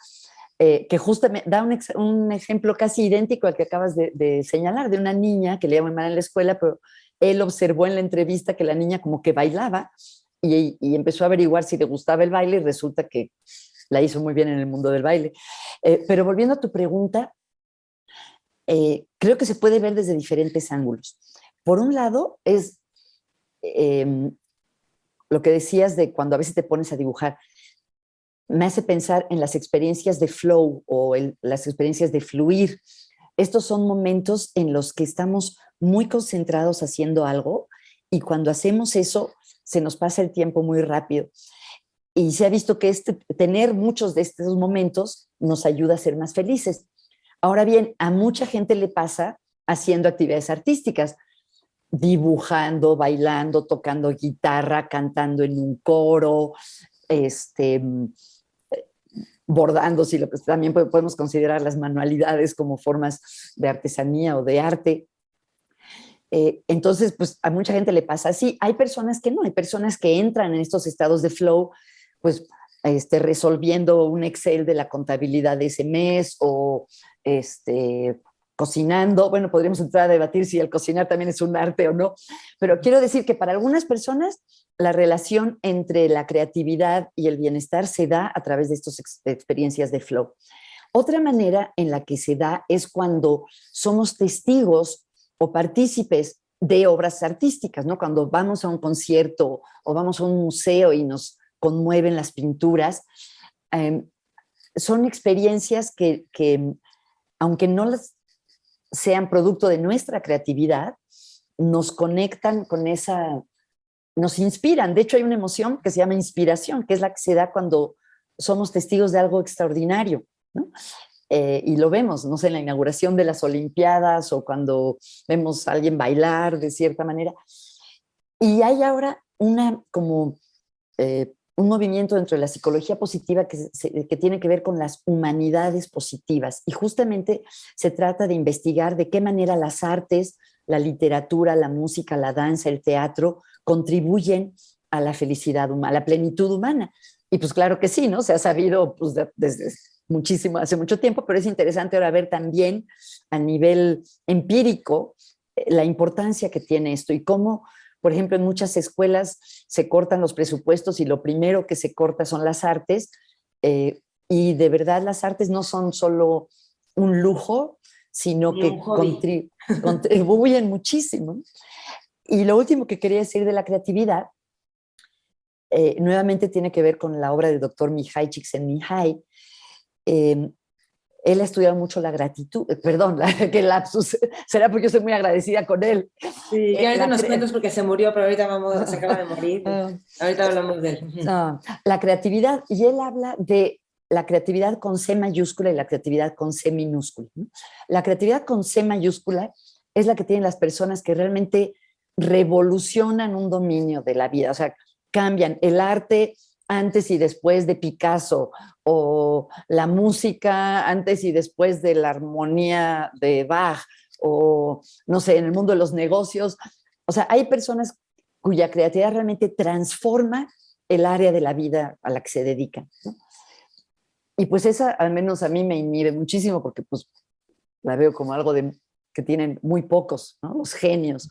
que justamente da un ejemplo casi idéntico al que acabas de señalar, de una niña que le iba muy mal en la escuela, pero él observó en la entrevista que la niña como que bailaba y empezó a averiguar si le gustaba el baile y resulta que la hizo muy bien en el mundo del baile. Pero volviendo a tu pregunta, creo que se puede ver desde diferentes ángulos. Por un lado, es lo que decías de cuando a veces te pones a dibujar. Me hace pensar en las experiencias de flow o las experiencias de fluir. Estos son momentos en los que estamos muy concentrados haciendo algo y cuando hacemos eso se nos pasa el tiempo muy rápido. Y se ha visto que tener muchos de estos momentos nos ayuda a ser más felices. Ahora bien, a mucha gente le pasa haciendo actividades artísticas, dibujando, bailando, tocando guitarra, cantando en un coro, bordando, si también podemos considerar las manualidades como formas de artesanía o de arte. Entonces, pues a mucha gente le pasa así. Hay personas que no, hay personas que entran en estos estados de flow, pues resolviendo un Excel de la contabilidad de ese mes o cocinando. Bueno, podríamos entrar a debatir si el cocinar también es un arte o no, pero quiero decir que para algunas personas la relación entre la creatividad y el bienestar se da a través de estas experiencias de flow. Otra manera en la que se da es cuando somos testigos o partícipes de obras artísticas, ¿no? Cuando vamos a un concierto o vamos a un museo y nos conmueven las pinturas, son experiencias que aunque no sean producto de nuestra creatividad, nos conectan con nos inspiran. De hecho, hay una emoción que se llama inspiración, que es la que se da cuando somos testigos de algo extraordinario, ¿no? Y lo vemos, no sé, en la inauguración de las Olimpiadas o cuando vemos a alguien bailar de cierta manera. Y hay ahora un movimiento dentro de la psicología positiva que tiene que ver con las humanidades positivas. Y justamente se trata de investigar de qué manera las artes, la literatura, la música, la danza, el teatro contribuyen a la felicidad humana, a la plenitud humana. Y pues claro que sí, ¿no? Se ha sabido pues, desde hace mucho tiempo, pero es interesante ahora ver también a nivel empírico la importancia que tiene esto y cómo, por ejemplo, en muchas escuelas se cortan los presupuestos y lo primero que se corta son las artes, y de verdad las artes no son solo un lujo, sino que contribuyen muchísimo. Y lo último que quería decir de la creatividad, nuevamente tiene que ver con la obra del doctor Mihai Csikszentmihalyi. Él ha estudiado mucho la gratitud, perdón, que lapsus, será porque yo soy muy agradecida con él. Sí, que ahorita nos cuentas porque se murió, pero ahorita se acaba de morir. Ahorita hablamos de él. La creatividad, y él habla de la creatividad con C mayúscula y la creatividad con C minúscula, ¿no? La creatividad con C mayúscula es la que tienen las personas que realmente revolucionan un dominio de la vida, o sea, cambian el arte antes y después de Picasso, o la música antes y después de la armonía de Bach, o no sé, en el mundo de los negocios. O sea, hay personas cuya creatividad realmente transforma el área de la vida a la que se dedican, ¿no? Y pues esa al menos a mí me inhibe muchísimo porque pues la veo como algo que tienen muy pocos, ¿no? Los genios.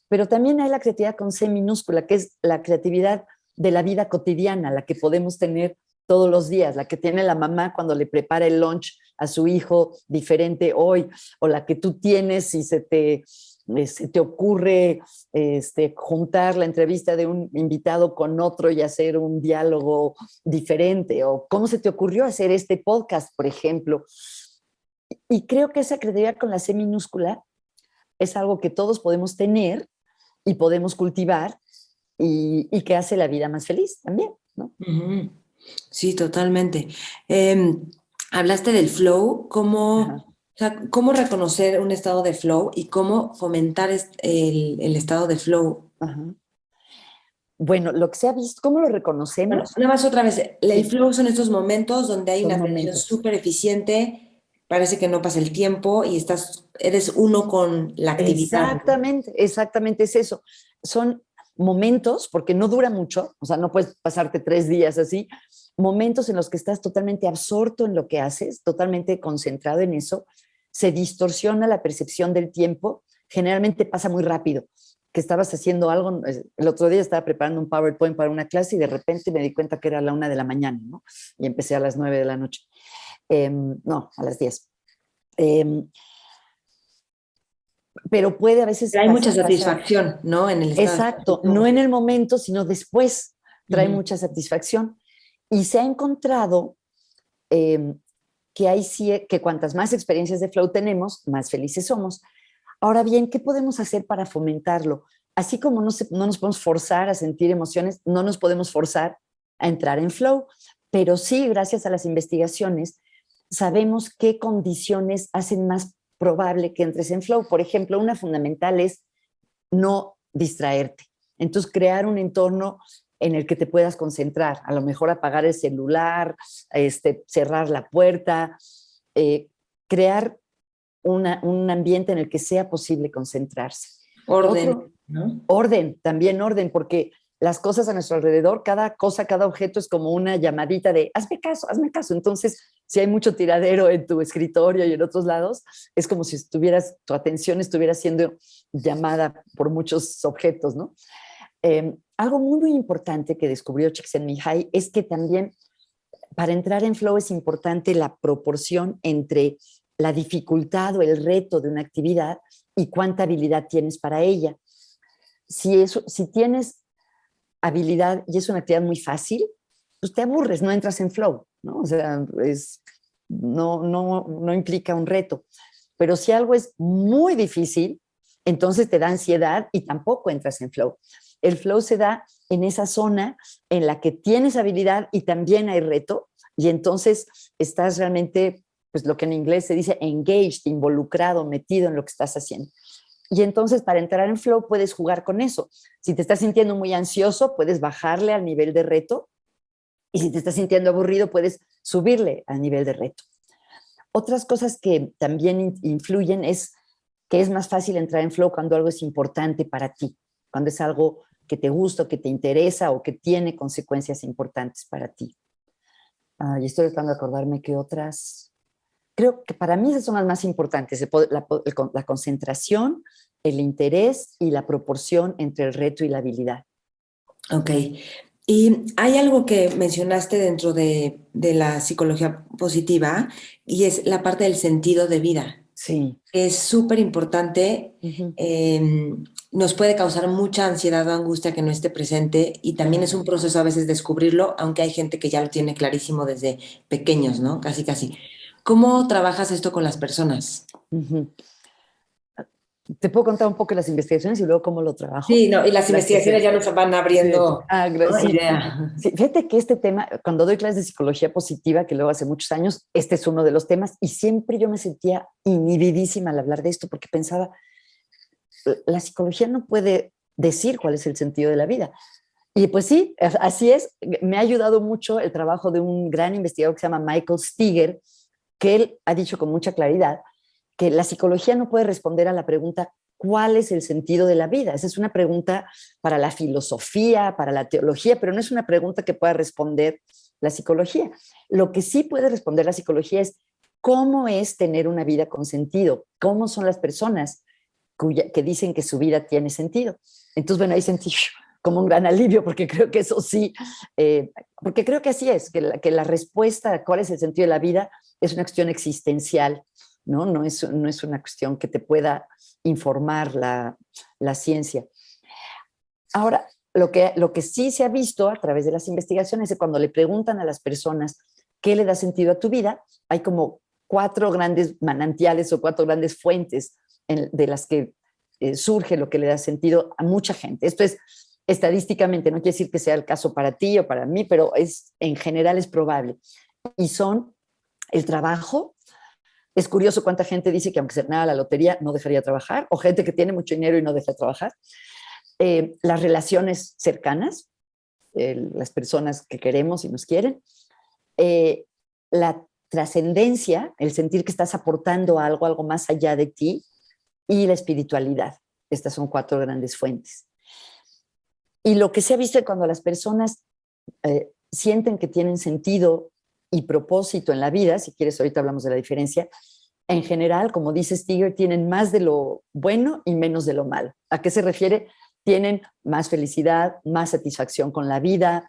Pero también hay la creatividad con C minúscula, que es la creatividad de la vida cotidiana, la que podemos tener todos los días, la que tiene la mamá cuando le prepara el lunch a su hijo diferente hoy, o la que tú tienes si se te ocurre juntar la entrevista de un invitado con otro y hacer un diálogo diferente, o cómo se te ocurrió hacer este podcast, por ejemplo. Y creo que esa creatividad con la C minúscula es algo que todos podemos tener y podemos cultivar y que hace la vida más feliz también, ¿no? Uh-huh. Sí, totalmente. Hablaste del flow, o sea, cómo reconocer un estado de flow y cómo fomentar el estado de flow. Ajá. Bueno, lo que se ha visto, ¿cómo lo reconocemos? Bueno, nada más otra vez, el Sí, flow son estos momentos donde hay son una atención momentos. súper eficiente, parece que no pasa el tiempo y eres uno con la actividad. Exactamente, exactamente es eso. Son momentos, porque no dura mucho, o sea, no puedes pasarte 3 días así, momentos en los que estás totalmente absorto en lo que haces, totalmente concentrado en eso, se distorsiona la percepción del tiempo, generalmente pasa muy rápido, que estabas haciendo algo, el otro día estaba preparando un PowerPoint para una clase y de repente me di cuenta que era la 1 de la mañana, ¿no? Y empecé a las 9 de la noche. No, a las 10. Pero puede a veces Pero hay mucha pasar. satisfacción, ¿no? En el estado. Exacto, no en el momento, sino después trae Ujú. mucha satisfacción. Y se ha encontrado que que cuantas más experiencias de flow tenemos, más felices somos. Ahora bien, ¿qué podemos hacer para fomentarlo? Así como no nos podemos forzar a sentir emociones, no nos podemos forzar a entrar en flow, pero sí, gracias a las investigaciones, sabemos qué condiciones hacen más probable que entres en flow. Por ejemplo, una fundamental es no distraerte. Entonces, crear un entorno en el que te puedas concentrar, a lo mejor apagar el celular, cerrar la puerta, crear un ambiente en el que sea posible concentrarse. Orden, Otro, ¿no? orden, también orden, porque las cosas a nuestro alrededor, cada cosa, cada objeto es como una llamadita de hazme caso, hazme caso. Entonces, si hay mucho tiradero en tu escritorio y en otros lados, es como si tu atención estuviera siendo llamada por muchos objetos, ¿no? Algo muy, muy importante que descubrió Csikszentmihalyi es que también para entrar en flow es importante la proporción entre la dificultad o el reto de una actividad y cuánta habilidad tienes para ella. Si tienes habilidad y es una actividad muy fácil, pues te aburres, no entras en flow, ¿no? O sea, no implica un reto. Pero si algo es muy difícil, entonces te da ansiedad y tampoco entras en flow. El flow se da en esa zona en la que tienes habilidad y también hay reto, y entonces estás realmente, pues lo que en inglés se dice engaged, involucrado, metido en lo que estás haciendo. Y entonces para entrar en flow puedes jugar con eso. Si te estás sintiendo muy ansioso, puedes bajarle al nivel de reto, y si te estás sintiendo aburrido, puedes subirle al nivel de reto. Otras cosas que también influyen es que es más fácil entrar en flow cuando algo es importante para ti, cuando es algo que te gusta, o que te interesa o que tiene consecuencias importantes para ti. Y estoy tratando de acordarme que otras. Creo que para mí esas son las más importantes, la concentración, el interés y la proporción entre el reto y la habilidad. Ok. Y hay algo que mencionaste dentro de la psicología positiva y es la parte del sentido de vida. Sí. Es súper importante. Ujú. Nos puede causar mucha ansiedad o angustia que no esté presente y también es Claro. un proceso a veces descubrirlo, aunque hay gente que ya lo tiene clarísimo desde pequeños, ¿no? Casi, casi. ¿Cómo trabajas esto con las personas? Ujú. Te puedo contar un poco de las investigaciones y luego cómo lo trabajo. Sí, no, y las Las que investigaciones se. ya nos van Sí, abriendo, ¿no? sí. Idea. Sí, fíjate que este tema, cuando doy clases de psicología positiva, que luego hace muchos años, este es uno de los temas, y siempre yo me sentía inhibidísima al hablar de esto, porque pensaba, la psicología no puede decir cuál es el sentido de la vida. Y pues sí, así es. Me ha ayudado mucho el trabajo de un gran investigador que se llama Michael Steger, que él ha dicho con mucha claridad que la psicología no puede responder a la pregunta ¿cuál es el sentido de la vida? Esa es una pregunta para la filosofía, para la teología, pero no es una pregunta que pueda responder la psicología. Lo que sí puede responder la psicología es cómo es tener una vida con sentido, cómo son las personas que dicen que su vida tiene sentido. Entonces, bueno, ahí sentí como un gran alivio, porque creo que eso sí, porque creo que así es, que la respuesta a cuál es el sentido de la vida es una cuestión existencial, ¿no? No es una cuestión que te pueda informar la ciencia. Ahora, lo que sí se ha visto a través de las investigaciones es que cuando le preguntan a las personas qué le da sentido a tu vida, hay como 4 grandes manantiales o 4 grandes fuentes de las que surge lo que le da sentido a mucha gente. Esto es estadísticamente, no quiere decir que sea el caso para ti o para mí, pero en general es probable. Y son el trabajo. Es curioso cuánta gente dice que aunque se ganara la lotería no dejaría de trabajar, o gente que tiene mucho dinero y no deja de trabajar. Las relaciones cercanas, las personas que queremos y nos quieren, eh, la trascendencia, el sentir que estás aportando algo, algo más allá de ti, y la espiritualidad. Estas son 4 grandes fuentes. Y lo que se ha visto es cuando las personas sienten que tienen sentido y propósito en la vida, si quieres ahorita hablamos de la diferencia, en general, como dice Stiger, tienen más de lo bueno y menos de lo malo. ¿A qué se refiere? Tienen más felicidad, más satisfacción con la vida,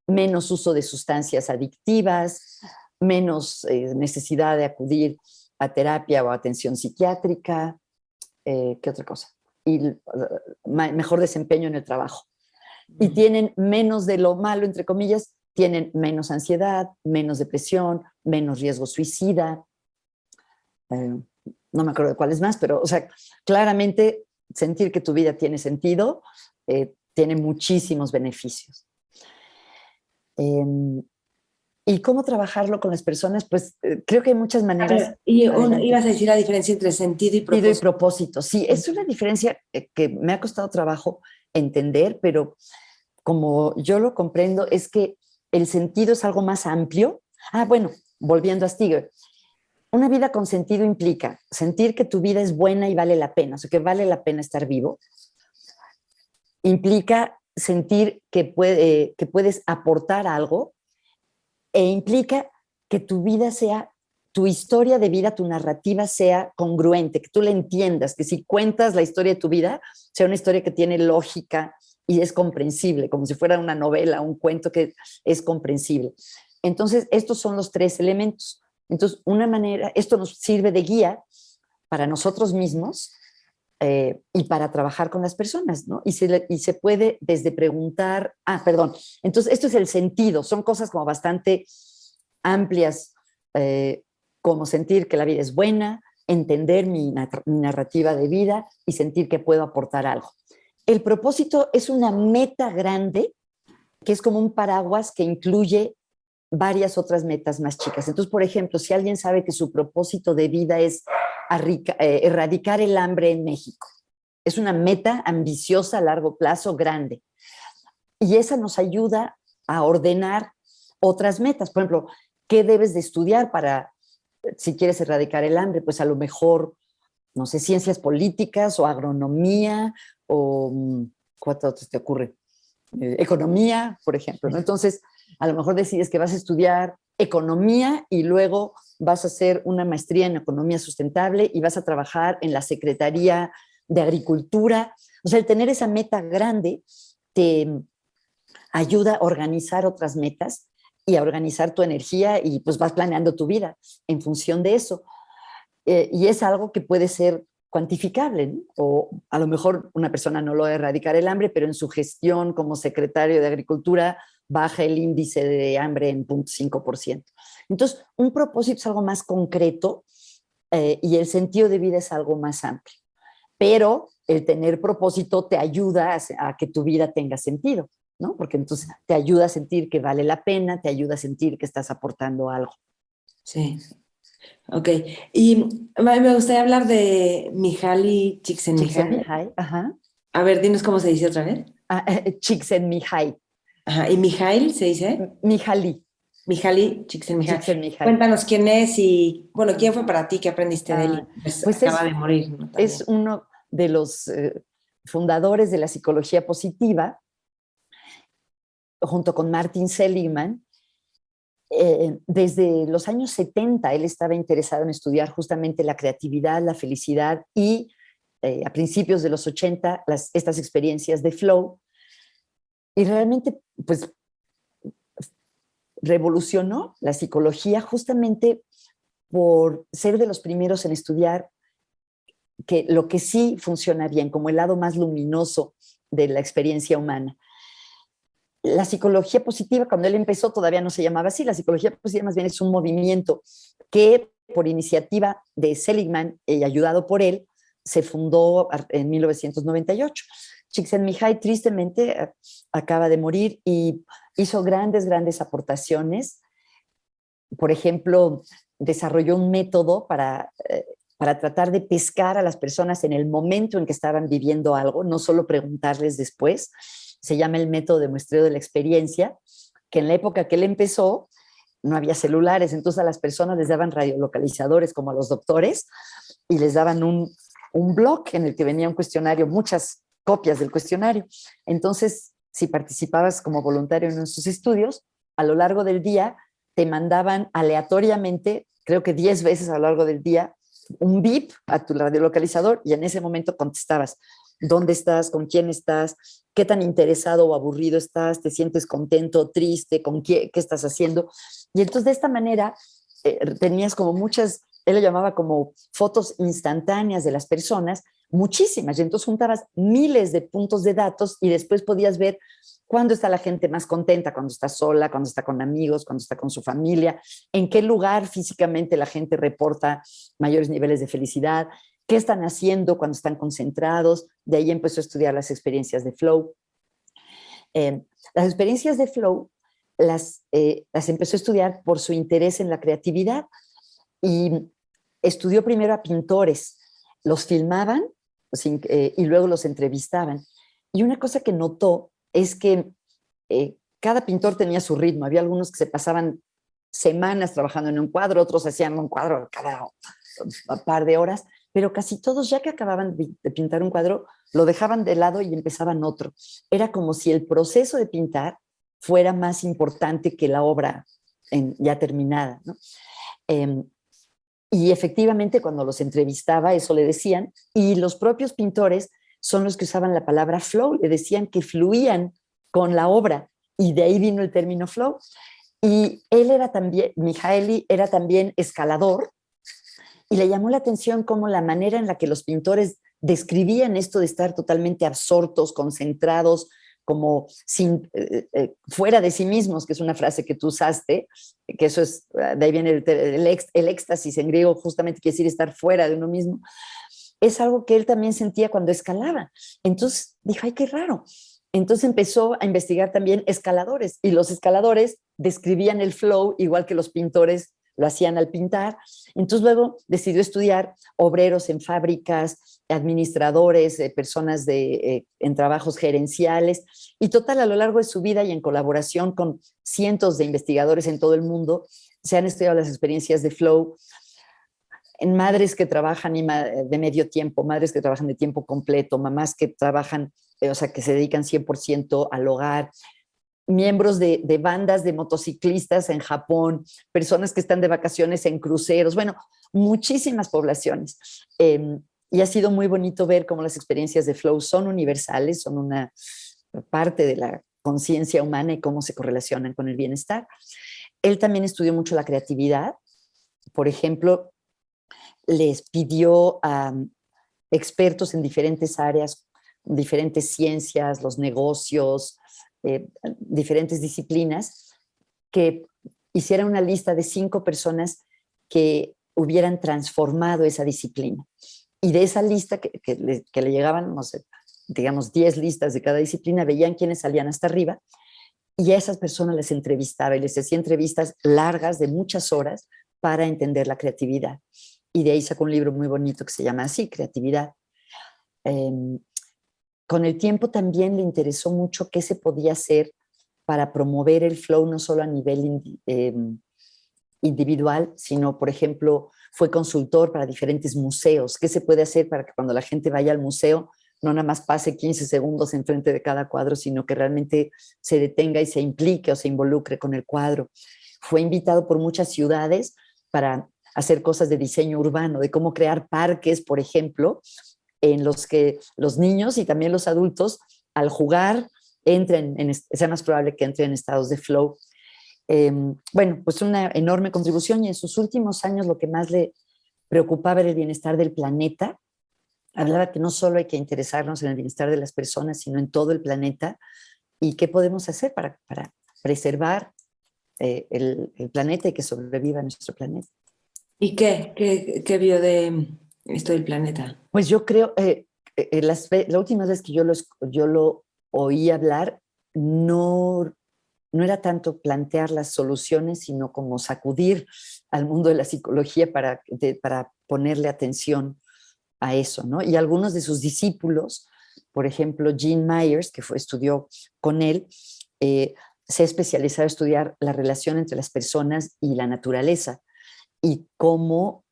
menos uso de sustancias adictivas, menos necesidad de acudir a terapia o atención psiquiátrica. ¿Qué otra cosa? Y mejor desempeño en el trabajo. Y tienen menos de lo malo, entre comillas, tienen menos ansiedad, menos depresión, menos riesgo suicida. No me acuerdo de cuáles más, pero, o sea, claramente sentir que tu vida tiene sentido tiene muchísimos beneficios. ¿Y cómo trabajarlo con las personas? Pues creo que hay muchas maneras. Ibas a decir la diferencia entre sentido y propósito. Sentido y propósito, sí, es una diferencia que me ha costado trabajo entender, pero como yo lo comprendo, es que el sentido es algo más amplio. Bueno, volviendo a Stiger, una vida con sentido implica sentir que tu vida es buena y vale la pena, o sea, que vale la pena estar vivo. Implica sentir que puedes aportar algo e implica que tu vida sea, tu historia de vida, tu narrativa sea congruente, que tú la entiendas, que si cuentas la historia de tu vida, sea una historia que tiene lógica y es comprensible, como si fuera una novela, un cuento que es comprensible. Entonces, estos son los 3 elementos. Entonces, una manera, esto nos sirve de guía para nosotros mismos y para trabajar con las personas, ¿no? Y se puede desde preguntar, entonces esto es el sentido, son cosas como bastante amplias, como sentir que la vida es buena, entender mi narrativa de vida y sentir que puedo aportar algo. El propósito es una meta grande que es como un paraguas que incluye varias otras metas más chicas. Entonces, por ejemplo, si alguien sabe que su propósito de vida es erradicar el hambre en México, es una meta ambiciosa a largo plazo, grande. Y esa nos ayuda a ordenar otras metas. Por ejemplo, ¿qué debes de estudiar para, si quieres erradicar el hambre? Pues a lo mejor, no sé, ciencias políticas o agronomía o, ¿cuánto te ocurre? Economía, por ejemplo, ¿no? Entonces, a lo mejor decides que vas a estudiar economía y luego vas a hacer una maestría en economía sustentable y vas a trabajar en la Secretaría de Agricultura. O sea, el tener esa meta grande te ayuda a organizar otras metas y a organizar tu energía y pues vas planeando tu vida en función de eso. Y es algo que puede ser cuantificable, ¿no? O a lo mejor una persona no logra erradicar el hambre, pero en su gestión como secretario de Agricultura baja el índice de hambre en 0.5%. Entonces, un propósito es algo más concreto y el sentido de vida es algo más amplio. Pero el tener propósito te ayuda a que tu vida tenga sentido, ¿no? Porque entonces te ayuda a sentir que vale la pena, te ayuda a sentir que estás aportando algo. Sí. Ok, y me gustaría hablar de Mihaly Csikszentmihalyi. Ajá. A ver, dinos cómo se dice otra vez. Csikszentmihalyi. Ajá, ¿y Mijail se dice? Mihaly. Mihaly Csikszentmihalyi. Csikszentmihalyi. Cuéntanos quién es y, bueno, quién fue para ti que aprendiste de él y pues Pues acaba de morir, ¿no? es uno de los fundadores de la psicología positiva, junto con Martin Seligman. Desde los años 70 él estaba interesado en estudiar justamente la creatividad, la felicidad y a principios de los 80 estas experiencias de flow. Y realmente, pues, revolucionó la psicología justamente por ser de los primeros en estudiar que lo que sí funciona bien, como el lado más luminoso de la experiencia humana. La psicología positiva, cuando él empezó, todavía no se llamaba así. La psicología positiva más bien es un movimiento que, por iniciativa de Seligman y ayudado por él, se fundó en 1998. Csikszentmihalyi tristemente acaba de morir y hizo grandes aportaciones. Por ejemplo, desarrolló un método para tratar de pescar a las personas en el momento en que estaban viviendo algo, no solo preguntarles después. Se llama el método de muestreo de la experiencia, que en la época que él empezó no había celulares, entonces a las personas les daban radiolocalizadores como a los doctores y les daban un blog en el que venía un cuestionario, muchas copias del cuestionario. Entonces, si participabas como voluntario en esos estudios, a lo largo del día te mandaban aleatoriamente, creo que 10 veces a lo largo del día, un bip a tu radiolocalizador y en ese momento contestabas dónde estás, con quién estás, qué tan interesado o aburrido estás, te sientes contento, triste, con qué estás haciendo. Y entonces de esta manera tenías como muchas, él lo llamaba como fotos instantáneas de las personas, muchísimas, y entonces juntabas miles de puntos de datos y después podías ver cuándo está la gente más contenta, cuando está sola, cuando está con amigos, cuando está con su familia, en qué lugar físicamente la gente reporta mayores niveles de felicidad, qué están haciendo cuando están concentrados. De ahí empezó a estudiar las experiencias de flow. Las experiencias de flow las empezó a estudiar por su interés en la creatividad y estudió primero a pintores, los filmaban y luego los entrevistaban. Y una cosa que notó es que cada pintor tenía su ritmo. Había algunos que se pasaban semanas trabajando en un cuadro, otros hacían un cuadro cada par de horas, pero casi todos, ya que acababan de pintar un cuadro, lo dejaban de lado y empezaban otro. Era como si el proceso de pintar fuera más importante que la obra ya terminada, ¿no? Eh, y efectivamente, cuando los entrevistaba, eso le decían, y los propios pintores son los que usaban la palabra flow, le decían que fluían con la obra, y de ahí vino el término flow. Y él era también, Mihaly era también escalador, y le llamó la atención cómo la manera en la que los pintores describían esto de estar totalmente absortos, concentrados, como fuera de sí mismos, que es una frase que tú usaste, que eso es, de ahí viene el éxtasis en griego, justamente quiere decir estar fuera de uno mismo, es algo que él también sentía cuando escalaba. Entonces dijo, ay, qué raro. Entonces empezó a investigar también escaladores y los escaladores describían el flow igual que los pintores lo hacían al pintar. Entonces luego decidió estudiar obreros en fábricas, administradores, personas en trabajos gerenciales y total a lo largo de su vida y en colaboración con cientos de investigadores en todo el mundo se han estudiado las experiencias de flow en madres que trabajan de medio tiempo, madres que trabajan de tiempo completo, mamás que trabajan, o sea, que se dedican 100% al hogar, miembros de bandas de motociclistas en Japón, personas que están de vacaciones en cruceros, bueno, muchísimas poblaciones. Y ha sido muy bonito ver cómo las experiencias de flow son universales, son una parte de la conciencia humana y cómo se correlacionan con el bienestar. Él también estudió mucho la creatividad. Por ejemplo, les pidió a expertos en diferentes áreas, diferentes ciencias, los negocios, diferentes disciplinas, que hicieran una lista de 5 personas que hubieran transformado esa disciplina. Y de esa lista que le llegaban, no sé, digamos 10 listas de cada disciplina, veían quiénes salían hasta arriba y a esas personas les entrevistaba y les hacía entrevistas largas de muchas horas para entender la creatividad. Y de ahí sacó un libro muy bonito que se llama así, Creatividad. Eh, con el tiempo también le interesó mucho qué se podía hacer para promover el flow no solo a nivel individual, sino, por ejemplo, fue consultor para diferentes museos. ¿Qué se puede hacer para que cuando la gente vaya al museo no nada más pase 15 segundos enfrente de cada cuadro, sino que realmente se detenga y se implique o se involucre con el cuadro? Fue invitado por muchas ciudades para hacer cosas de diseño urbano, de cómo crear parques, por ejemplo, en los que los niños y también los adultos, al jugar, sea más probable que entren en estados de flow. Bueno, pues una enorme contribución y en sus últimos años lo que más le preocupaba era el bienestar del planeta. Hablaba que no solo hay que interesarnos en el bienestar de las personas, sino en todo el planeta y qué podemos hacer para preservar el planeta y que sobreviva nuestro planeta. ¿Y qué vio de esto del planeta? Pues yo creo, la última vez que yo lo oí hablar, no era tanto plantear las soluciones, sino como sacudir al mundo de la psicología para ponerle atención a eso, ¿no? Y algunos de sus discípulos, por ejemplo, Gene Myers, que estudió con él, se ha especializado en estudiar la relación entre las personas y la naturaleza y cómo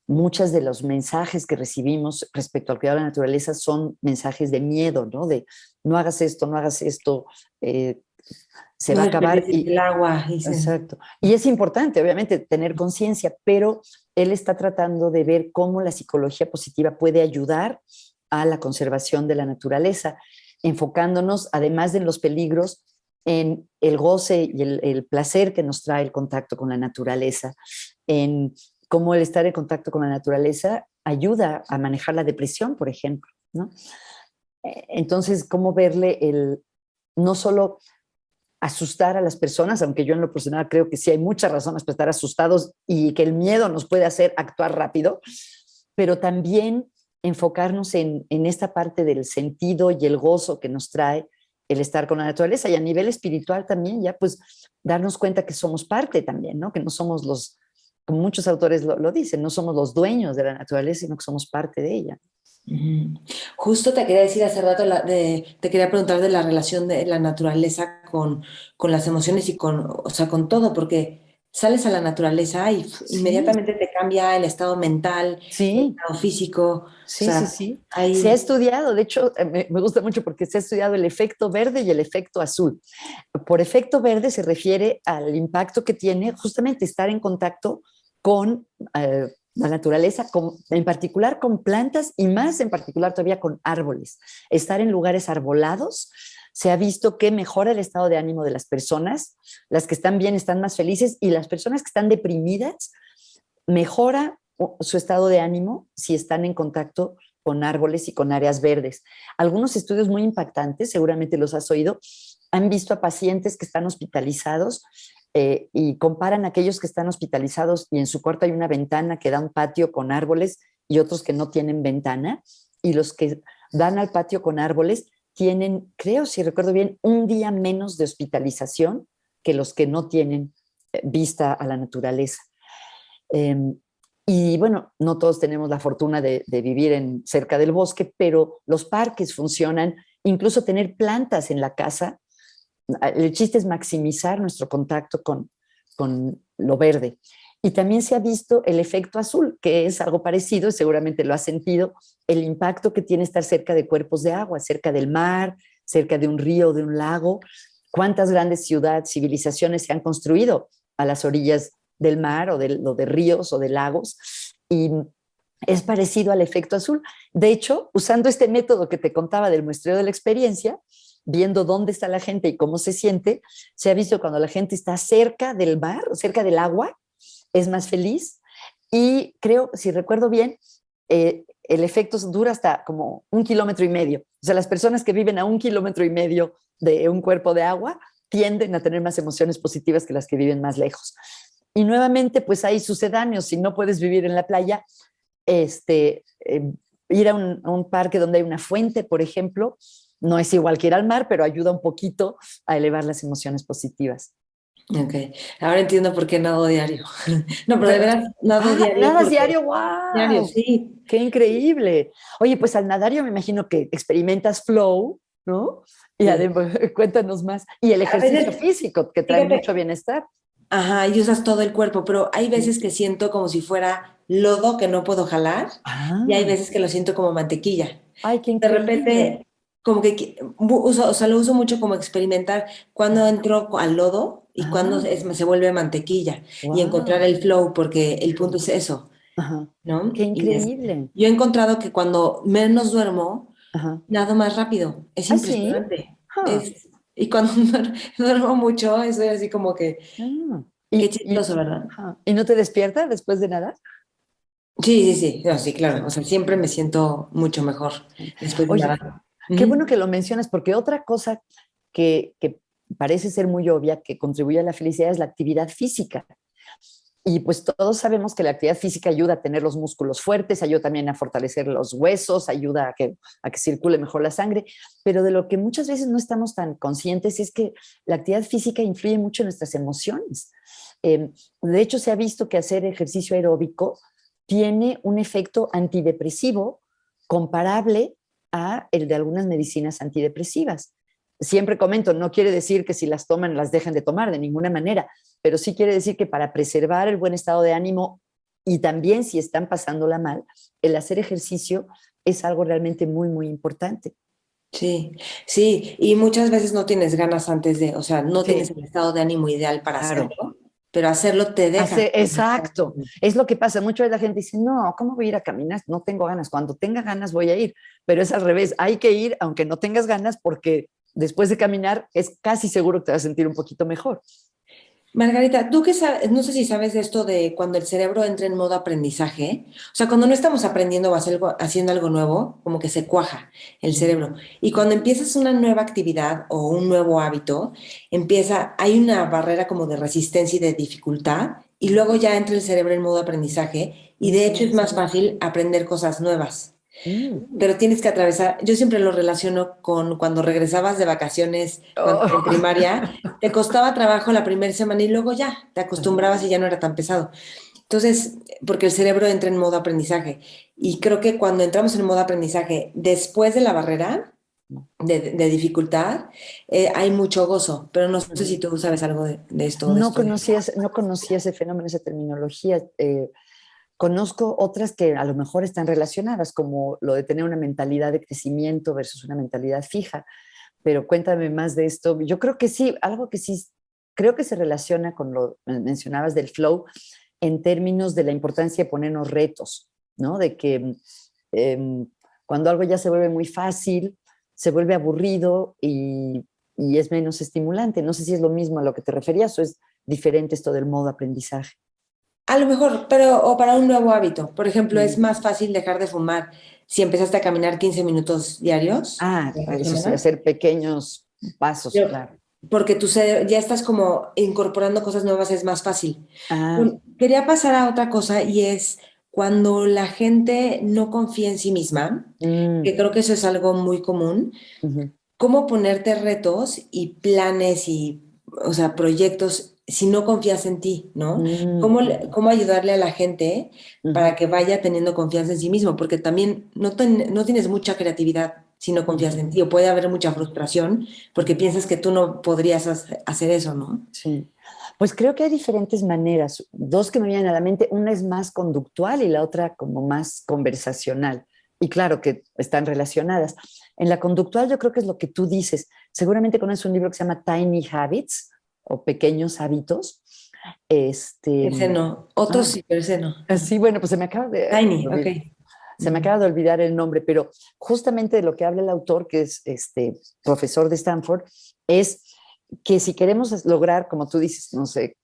muchos de los mensajes que recibimos respecto al cuidado de la naturaleza son mensajes de miedo, ¿no? De no hagas esto, no hagas esto, se No va a acabar. desperdicies el agua. Dicen. Exacto. Y es importante, obviamente, tener conciencia, pero él está tratando de ver cómo la psicología positiva puede ayudar a la conservación de la naturaleza, enfocándonos, además de los peligros, en el goce y el placer que nos trae el contacto con la naturaleza, en cómo el estar en contacto con la naturaleza ayuda a manejar la depresión, por ejemplo, ¿no? Entonces, cómo verle no solo asustar a las personas, aunque yo en lo personal creo que sí hay muchas razones para estar asustados y que el miedo nos puede hacer actuar rápido, pero también enfocarnos en esta parte del sentido y el gozo que nos trae el estar con la naturaleza, y a nivel espiritual también, ya pues darnos cuenta que somos parte también, ¿no? Que no somos como muchos autores lo dicen, no somos los dueños de la naturaleza, sino que somos parte de ella. Justo te quería decir hace rato, te quería preguntar de la relación de la naturaleza con las emociones y o sea, con todo, porque sales a la naturaleza y Sí, inmediatamente te cambia el estado mental, el sí, estado físico, o sí, sí, sea, sí. Se ha hay... estudiado, de hecho, me gusta mucho porque se ha estudiado el efecto verde y el efecto azul. Por efecto verde se refiere al impacto que tiene justamente estar en contacto con la naturaleza, en particular con plantas y más en particular todavía con árboles. Estar en lugares arbolados se ha visto que mejora el estado de ánimo de las personas. Las que están bien están más felices, y las personas que están deprimidas mejora su estado de ánimo si están en contacto con árboles y con áreas verdes. Algunos estudios muy impactantes, seguramente los has oído, han visto a pacientes que están hospitalizados y comparan a aquellos que están hospitalizados y en su cuarto hay una ventana que da a un patio con árboles y otros que no tienen ventana, y los que dan al patio con árboles tienen, creo, si recuerdo bien, un día menos de hospitalización que los que no tienen vista a la naturaleza. Eh, y bueno, no todos tenemos la fortuna de vivir cerca del bosque, pero los parques funcionan, incluso tener plantas en la casa. El chiste es maximizar nuestro contacto con lo verde. Y también se ha visto el efecto azul, que es algo parecido, seguramente lo has sentido, el impacto que tiene estar cerca de cuerpos de agua, cerca del mar, cerca de un río, de un lago. ¿Cuántas grandes ciudades, civilizaciones se han construido a las orillas del mar o de ríos o de lagos? Y es parecido al efecto azul. De hecho, usando este método que te contaba del muestreo de la experiencia, viendo dónde está la gente y cómo se siente, se ha visto cuando la gente está cerca del mar, cerca del agua, es más feliz. Y creo, si recuerdo bien, el efecto dura hasta como 1,5 kilómetros. O sea, las personas que viven a 1,5 kilómetros de un cuerpo de agua tienden a tener más emociones positivas que las que viven más lejos. Y nuevamente, pues hay sucedáneos. Si no puedes vivir en la playa, ir a un parque donde hay una fuente, por ejemplo, no es igual que ir al mar, pero ayuda un poquito a elevar las emociones positivas. Ok, ahora entiendo por qué nado diario. No, pero de veras nado diario Nadas porque... diario, Diario, wow, sí. qué increíble. Oye, pues al nadar yo me imagino que experimentas flow, ¿no? Y Sí. además, cuéntanos más. Y el A ejercicio veces, físico, que trae mucho fíjate, bienestar. ajá, y usas todo el cuerpo, pero hay Sí. veces que siento como si fuera lodo que no puedo jalar y hay Ah, veces que lo siento como mantequilla. ay, qué De increíble. repente, como que uso, o sea, lo uso mucho como experimentar cuando entro al lodo y cuando Ah, se vuelve mantequilla y encontrar wow. el flow, porque el punto es eso, Ajá. ¿no? Qué increíble. Yo he encontrado que cuando menos duermo, Ajá. nado más rápido. Es ¿Ah, sí? impresionante. Ah, Y cuando duermo mucho, estoy así como que, ah. qué ¿Y, chistoso, ¿verdad? ¿Y no te despiertas después de nada? Sí, sí, sí, no, sí, claro. O sea, siempre me siento mucho mejor después de Oye, nadar. qué bueno Ujú. que lo mencionas, porque otra cosa que parece ser muy obvia que contribuye a la felicidad es la actividad física. Y pues todos sabemos que la actividad física ayuda a tener los músculos fuertes, ayuda también a fortalecer los huesos, ayuda a que circule mejor la sangre, pero de lo que muchas veces no estamos tan conscientes es que la actividad física influye mucho en nuestras emociones. De hecho, se ha visto que hacer ejercicio aeróbico tiene un efecto antidepresivo comparable a el de algunas medicinas antidepresivas. siempre comento, no quiere decir que si las toman las dejen de tomar de ninguna manera, pero sí quiere decir que para preservar el buen estado de ánimo y también si están pasándola mal, el hacer ejercicio es algo realmente muy, muy importante. Sí, sí, y muchas veces no tienes ganas antes de, o sea, no tienes Sí, el estado de ánimo ideal para claro. hacerlo, pero hacerlo te deja. Exacto, es lo que pasa. Muchas veces la gente dice, no, ¿cómo voy a ir a caminar? No tengo ganas. Cuando tenga ganas voy a ir, pero es al revés. Hay que ir aunque no tengas ganas porque después de caminar es casi seguro que te vas a sentir un poquito mejor. Margarita, tú qué sabes, no sé si sabes de esto de cuando el cerebro entra en modo aprendizaje, o sea, cuando no estamos aprendiendo o haciendo algo nuevo, como que se cuaja el cerebro. Y cuando empiezas una nueva actividad o un nuevo hábito, hay una barrera como de resistencia y de dificultad, y luego ya entra el cerebro en modo aprendizaje, y de hecho es más fácil aprender cosas nuevas. Mm. Pero tienes que atravesar, yo siempre lo relaciono con cuando regresabas de vacaciones cuando, en Oh. primaria, te costaba trabajo la primera semana y luego ya te acostumbrabas y ya no era tan pesado. Entonces, porque el cerebro entra en modo aprendizaje. Y creo que cuando entramos en modo aprendizaje, después de la barrera de dificultad, hay mucho gozo. Pero no sé si tú sabes algo de esto, de No esto. conocía, no conocía ese fenómeno, esa terminología. Conozco otras que a lo mejor están relacionadas, como lo de tener una mentalidad de crecimiento versus una mentalidad fija, pero cuéntame más de esto. Yo creo que sí, algo que sí, creo que se relaciona con lo que mencionabas del flow en términos de la importancia de ponernos retos, ¿no? De que eh, cuando algo ya se vuelve muy fácil, se vuelve aburrido y es menos estimulante. No sé si es lo mismo a lo que te referías o es diferente esto del modo aprendizaje. A lo mejor, pero o para un nuevo hábito. Por ejemplo, es Mm. más fácil dejar de fumar si empezaste a caminar 15 minutos diarios Ah, a la eso sí, semana. hacer pequeños pasos, Pero claro. porque ya estás como incorporando cosas nuevas, es más fácil. Ah, Bueno, quería pasar a otra cosa y es cuando la gente no confía en sí misma, mm, que creo que eso es algo muy común, ujú, cómo ponerte retos y planes y, o sea, proyectos si no confías en ti, ¿no? mm, Cómo ayudarle a la gente ujú, para que vaya teniendo confianza en sí mismo? Porque también no tienes mucha creatividad si no confías ujú, en ti, o puede haber mucha frustración porque ujú. piensas que tú no podrías hacer eso, ¿no? Sí. Pues creo que hay diferentes maneras. Dos que me vienen a la mente. Una es más conductual y la otra como más conversacional. Y claro que están relacionadas. En la conductual yo creo que es lo que tú dices. Seguramente conoces un libro que se llama Tiny Habits o Pequeños Hábitos. Este, Ese no. Otros ah, sí, pero ese no. sí, bueno, pues Tiny, ok. se me Ujú. acaba de olvidar el nombre, pero justamente de lo que habla el autor, que es este profesor de Stanford, es que si queremos lograr, como tú dices, no sé,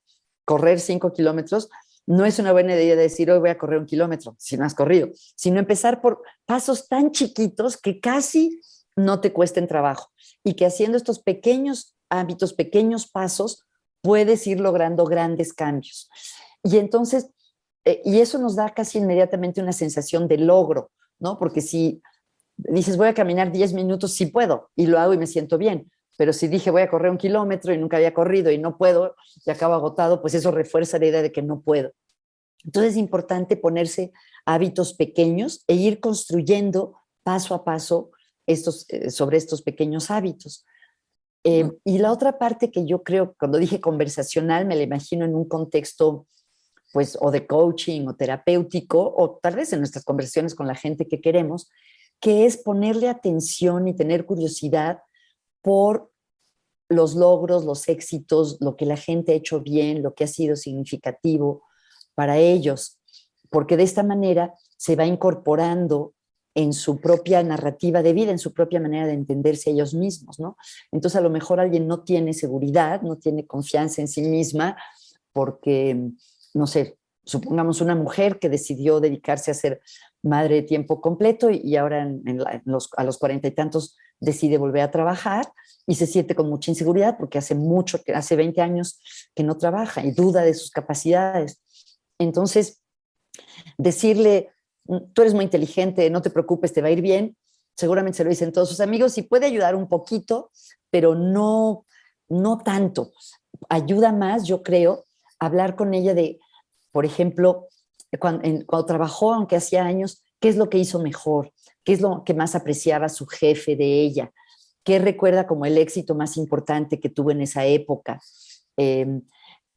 correr 5 kilómetros, no es una buena idea decir hoy voy a correr 1 kilómetro, si no has corrido, sino empezar por pasos tan chiquitos que casi no te cuesten trabajo y que haciendo estos pequeños hábitos, pequeños pasos, puedes ir logrando grandes cambios. Y entonces, y eso nos da casi inmediatamente una sensación de logro, ¿no? Porque si dices voy a caminar 10 minutos, sí puedo, y lo hago y me siento bien. Pero si dije voy a correr 1 kilómetro y nunca había corrido y no puedo y acabo agotado, pues eso refuerza la idea de que no puedo. Entonces es importante ponerse hábitos pequeños e ir construyendo paso a paso sobre estos pequeños hábitos. Y la otra parte que yo creo, cuando dije conversacional, me la imagino en un contexto, pues, o de coaching o terapéutico, o tal vez en nuestras conversaciones con la gente que queremos, que es ponerle atención y tener curiosidad por los logros, los éxitos, lo que la gente ha hecho bien, lo que ha sido significativo para ellos, porque de esta manera se va incorporando en su propia narrativa de vida, en su propia manera de entenderse a ellos mismos, ¿no? Entonces a lo mejor alguien no tiene seguridad, no tiene confianza en sí misma, porque, no sé, supongamos una mujer que decidió dedicarse a ser madre de tiempo completo y ahora a los 40 y tantos decide volver a trabajar y se siente con mucha inseguridad porque hace 20 años que no trabaja y duda de sus capacidades. Entonces, decirle, tú eres muy inteligente, no te preocupes, te va a ir bien, seguramente se lo dicen todos sus amigos y puede ayudar un poquito, pero no tanto. Ayuda más, yo creo, hablar con ella de, por ejemplo, cuando trabajó, aunque hacía años, qué es lo que hizo mejor, qué es lo que más apreciaba su jefe de ella, qué recuerda como el éxito más importante que tuvo en esa época, eh,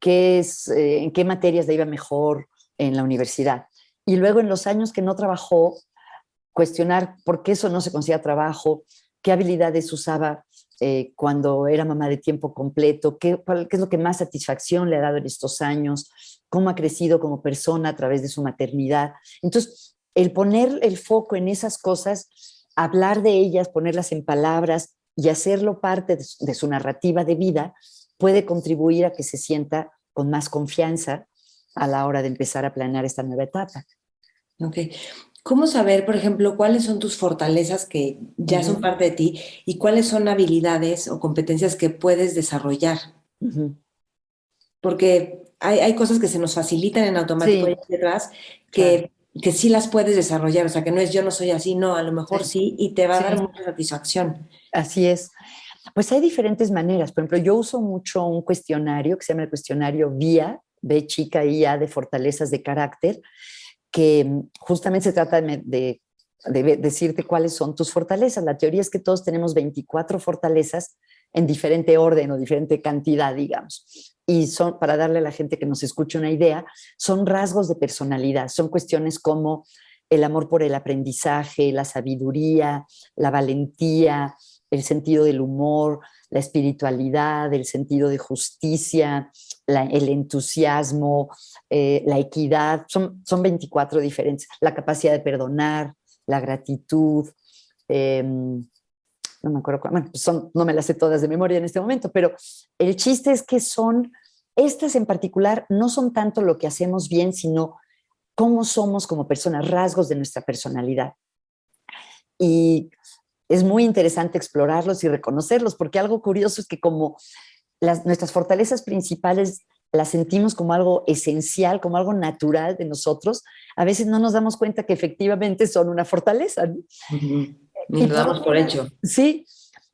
en qué materias le iba mejor en la universidad. Y luego en los años que no trabajó, cuestionar por qué eso no se considera trabajo, qué habilidades usaba cuando era mamá de tiempo completo, qué es lo que más satisfacción le ha dado en estos años, cómo ha crecido como persona a través de su maternidad. Entonces, el poner el foco en esas cosas, hablar de ellas, ponerlas en palabras y hacerlo parte de su narrativa de vida, puede contribuir a que se sienta con más confianza a la hora de empezar a planear esta nueva etapa. Ok. ¿Cómo saber, por ejemplo, cuáles son tus fortalezas que ya son Ujú, parte de ti y cuáles son habilidades o competencias que puedes desarrollar? ujú. Porque hay cosas que se nos facilitan en automático y Sí, hay otras claro. que sí las puedes desarrollar, o sea, que no es yo no soy así, no, a lo mejor Sí, sí y te va a dar sí, mucha satisfacción. así es. Pues hay diferentes maneras. Por ejemplo, yo uso mucho un cuestionario que se llama el cuestionario VIA, B chica IA de fortalezas de carácter, que justamente se trata de decirte cuáles son tus fortalezas. La teoría es que todos tenemos 24 fortalezas en diferente orden o diferente cantidad, digamos. Y son, para darle a la gente que nos escuche una idea, son rasgos de personalidad, son cuestiones como el amor por el aprendizaje, la sabiduría, la valentía, el sentido del humor, la espiritualidad, el sentido de justicia, el entusiasmo, la equidad, son 24 diferentes, la capacidad de perdonar, la gratitud, no me acuerdo, bueno, pues no me las sé todas de memoria en este momento, pero el chiste es que estas en particular no son tanto lo que hacemos bien, sino cómo somos como personas, rasgos de nuestra personalidad. Y es muy interesante explorarlos y reconocerlos, porque algo curioso es que como nuestras fortalezas principales las sentimos como algo esencial, como algo natural de nosotros, a veces no nos damos cuenta que efectivamente son una fortaleza, ¿no? Ujú. Y Y lo por damos otro por lado, hecho. sí,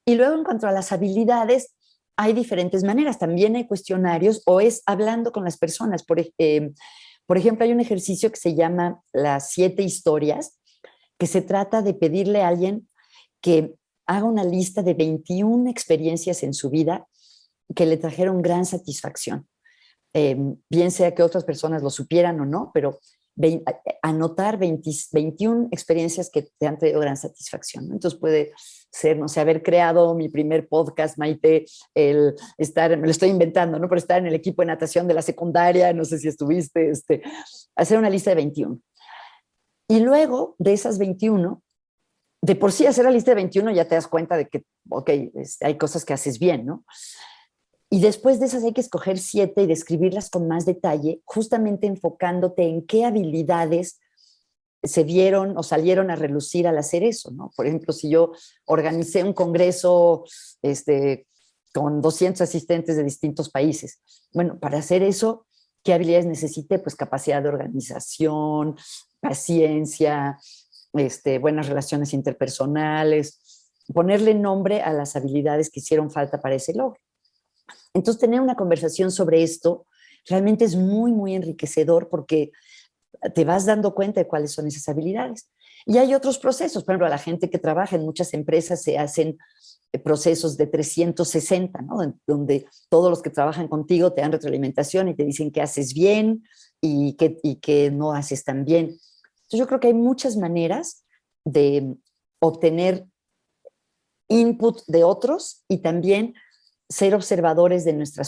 y luego en cuanto a las habilidades, hay diferentes maneras, también hay cuestionarios o es hablando con las personas. Por ejemplo, hay un ejercicio que se llama las 7 historias, que se trata de pedirle a alguien que haga una lista de 21 experiencias en su vida que le trajeron gran satisfacción. Bien sea que otras personas lo supieran o no, pero anotar 21 experiencias que te han traído gran satisfacción, ¿no? Entonces puede ser, no sé, haber creado mi primer podcast, Maite, el estar, me lo estoy inventando, ¿no? Pero estar en el equipo de natación de la secundaria, no sé si estuviste, hacer una lista de 21. Y luego de esas 21, de por sí hacer la lista de 21 ya te das cuenta de que, ok, hay cosas que haces bien, ¿no? Y después de esas hay que escoger 7 y describirlas con más detalle, justamente enfocándote en qué habilidades se vieron o salieron a relucir al hacer eso, ¿no? Por ejemplo, si yo organicé un congreso con 200 asistentes de distintos países, bueno, para hacer eso, ¿qué habilidades necesité? Pues capacidad de organización, paciencia, buenas relaciones interpersonales, ponerle nombre a las habilidades que hicieron falta para ese logro. Entonces, tener una conversación sobre esto realmente es muy, muy enriquecedor porque te vas dando cuenta de cuáles son esas habilidades. Y hay otros procesos, por ejemplo, a la gente que trabaja en muchas empresas se hacen procesos de 360, ¿no? Donde todos los que trabajan contigo te dan retroalimentación y te dicen qué haces bien y qué no haces tan bien. Entonces, yo creo que hay muchas maneras de obtener input de otros y también ser observadores de nuestra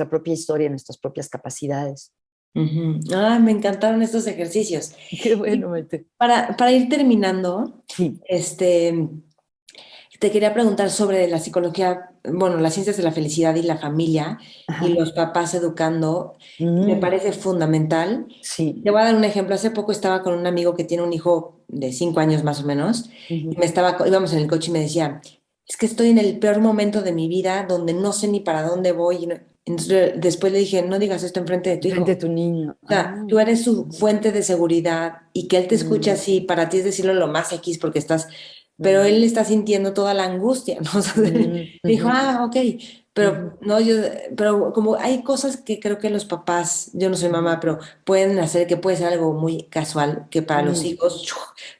propia historia, nuestras propias capacidades. Ujú. Ah, me encantaron estos ejercicios. Qué Y bueno, Maite. para ir terminando, Sí. este, te quería preguntar sobre la psicología, bueno, las ciencias de la felicidad y la familia y Ajá. los papás educando. Me Mm, parece fundamental. sí. Te voy a dar un ejemplo. Hace poco estaba con un amigo que tiene un hijo de 5 años más o menos y Ujú, íbamos en el coche y me decía, es que estoy en el peor momento de mi vida donde no sé ni para dónde voy. Entonces, después le dije, no digas esto enfrente de tu frente hijo. a tu niño. O Ah, sea, tú eres su fuente de seguridad y que él te escuche mm, así, para ti es decirlo lo más X porque estás, pero mm, él está sintiendo toda la angustia, ¿no? O sea, mm, dijo, ujú, ok, ujú, pero no, pero como hay cosas que creo que los papás, yo no soy mamá, ujú, pero pueden hacer que puede ser algo muy casual, que para los mm, hijos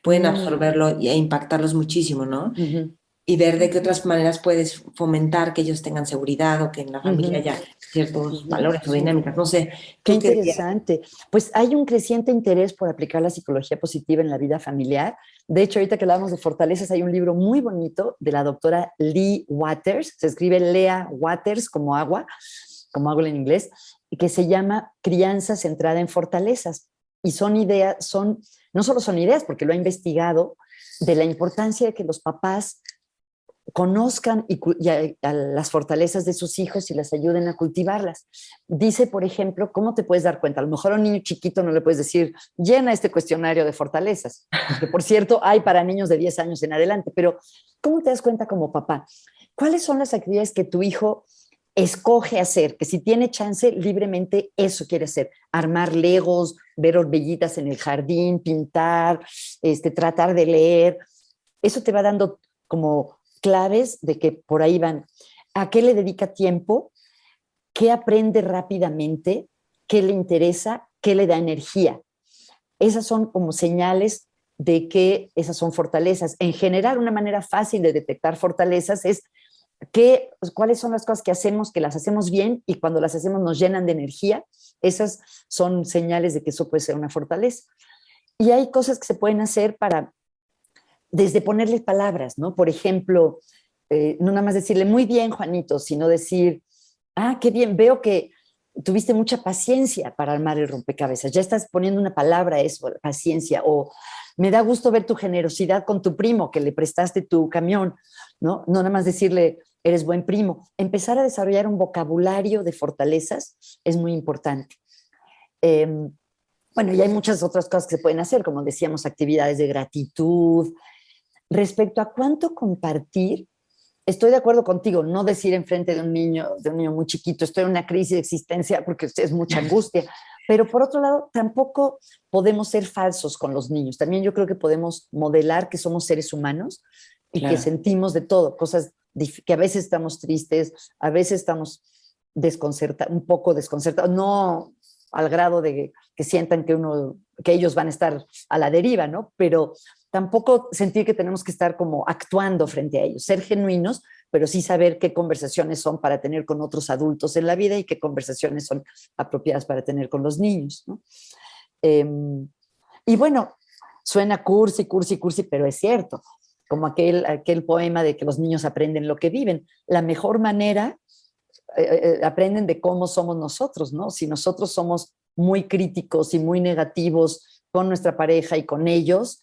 pueden mm, absorberlo e impactarlos muchísimo, ¿no? ujú. y ver de qué otras maneras puedes fomentar que ellos tengan seguridad o que en la familia haya ciertos valores o dinámicas. No sé, Qué ¿tú qué dirías? interesante. Pues hay un creciente interés por aplicar la psicología positiva en la vida familiar. De hecho, ahorita que hablamos de fortalezas, hay un libro muy bonito de la doctora Lee Waters, se escribe Lea Waters como agua en inglés, y que se llama Crianza centrada en fortalezas. Y son ideas, no solo son ideas, porque lo ha investigado, de la importancia de que los papás conozcan a las fortalezas de sus hijos y las ayuden a cultivarlas. Dice, por ejemplo, ¿cómo te puedes dar cuenta? A lo mejor a un niño chiquito no le puedes decir, llena este cuestionario de fortalezas, que por cierto hay para niños de 10 años en adelante, pero ¿cómo te das cuenta como papá? ¿Cuáles son las actividades que tu hijo escoge hacer? Que si tiene chance, libremente eso quiere hacer. Armar legos, ver orbellitas en el jardín, pintar, tratar de leer. Eso te va dando como claves de que por ahí van. ¿A qué le dedica tiempo? ¿Qué aprende rápidamente? ¿Qué le interesa? ¿Qué le da energía? Esas son como señales de que esas son fortalezas. En general, una manera fácil de detectar fortalezas es cuáles son las cosas que hacemos, que las hacemos bien y cuando las hacemos nos llenan de energía. Esas son señales de que eso puede ser una fortaleza. Y hay cosas que se pueden hacer para desde ponerle palabras, ¿no? Por ejemplo, no nada más decirle muy bien, Juanito, sino decir, ah, qué bien, veo que tuviste mucha paciencia para armar el rompecabezas, ya estás poniendo una palabra a eso, paciencia, o me da gusto ver tu generosidad con tu primo, que le prestaste tu camión, ¿no? No nada más decirle, eres buen primo. Empezar a desarrollar un vocabulario de fortalezas es muy importante. Eh, bueno, y hay muchas otras cosas que se pueden hacer, como decíamos, actividades de gratitud. Respecto a cuánto compartir, estoy de acuerdo contigo, no decir enfrente de un niño muy chiquito, estoy en una crisis de existencia porque es mucha angustia, pero por otro lado, tampoco podemos ser falsos con los niños. También yo creo que podemos modelar que somos seres humanos y que Claro. sentimos de todo, cosas que a veces estamos tristes, a veces estamos un poco desconcertados, no al grado de que sientan que ellos van a estar a la deriva, ¿no? Pero tampoco sentir que tenemos que estar como actuando frente a ellos, ser genuinos, pero sí saber qué conversaciones son para tener con otros adultos en la vida y qué conversaciones son apropiadas para tener con los niños, ¿no? Eh, y bueno, suena cursi, pero es cierto, como aquel poema de que los niños aprenden lo que viven. La mejor manera, aprenden de cómo somos nosotros, ¿no? Si nosotros somos muy críticos y muy negativos con nuestra pareja y con ellos,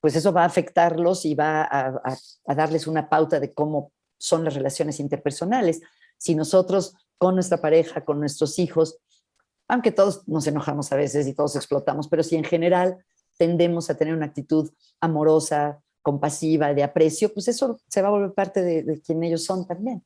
pues eso va a afectarlos y va a darles una pauta de cómo son las relaciones interpersonales. Si nosotros con nuestra pareja, con nuestros hijos, aunque todos nos enojamos a veces y todos explotamos, pero si en general tendemos a tener una actitud amorosa, compasiva, de aprecio, pues eso se va a volver parte de quien ellos son también.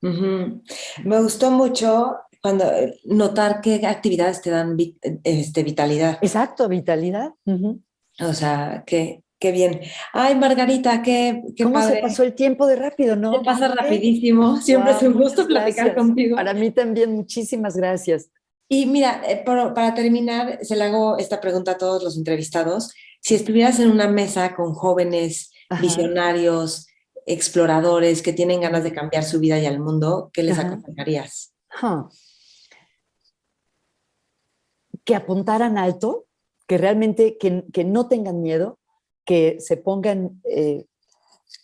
Ujú. Me gustó mucho cuando notar qué actividades te dan vitalidad. Exacto, vitalidad. Uh-huh. O sea, qué bien. Ay, Margarita, qué ¿Cómo se padre. pasó el tiempo de rápido, Te no? pasa ¿Viste? rapidísimo. Siempre es Wow, un gusto muchas platicar gracias. contigo. Para mí también, muchísimas gracias. Y mira, para terminar, se le hago esta pregunta a todos los entrevistados. Si estuvieras en una mesa con jóvenes Ajá, visionarios, exploradores que tienen ganas de cambiar su vida y al mundo, ¿qué les ajá. aconsejarías? Huh. Que apuntaran alto, que realmente que no tengan miedo, que se pongan,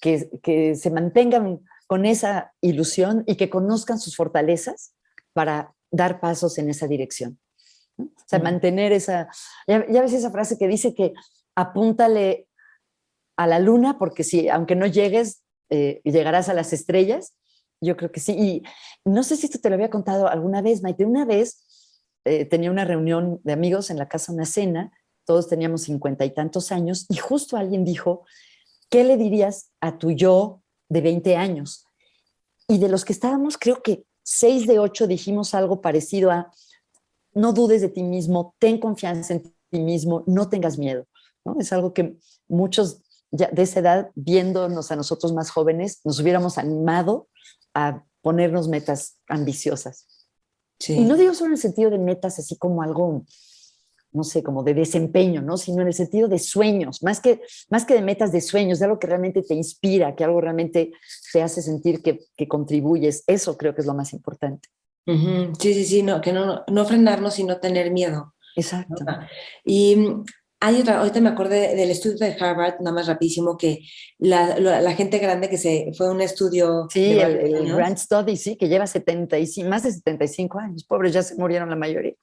que se mantengan con esa ilusión y que conozcan sus fortalezas para dar pasos en esa dirección, ¿no? O sea, Mm. mantener ya ves esa frase que dice que apúntale a la luna, porque si, aunque no llegues, llegarás a las estrellas. Yo creo que sí. Y no sé si esto te lo había contado alguna vez, Maite. Una vez tenía una reunión de amigos en la casa, una cena, todos teníamos 50 y tantos años, y justo alguien dijo, ¿qué le dirías a tu yo de 20 años? Y de los que estábamos, creo que 6 de 8 dijimos algo parecido a, no dudes de ti mismo, ten confianza en ti mismo, no tengas miedo, ¿no? Es algo que muchos ya de esa edad, viéndonos a nosotros más jóvenes, nos hubiéramos animado a ponernos metas ambiciosas. Y no Sí. digo solo en el sentido de metas así como algo no sé, como de desempeño, ¿no? Sino en el sentido de sueños, más que de metas de sueños, de algo que realmente te inspira, que algo realmente te hace sentir que contribuyes. Eso creo que es lo más importante. Sí, sí, sí, no, que no frenarnos y no tener miedo. Exacto. Y hay otra, ahorita me acordé del estudio de Harvard, nada más rapidísimo, que la gente grande que se fue a un estudio de Sí, varios el años. Grant Study, sí, que lleva 75, más de 75 años. Pobres, ya se murieron la mayoría.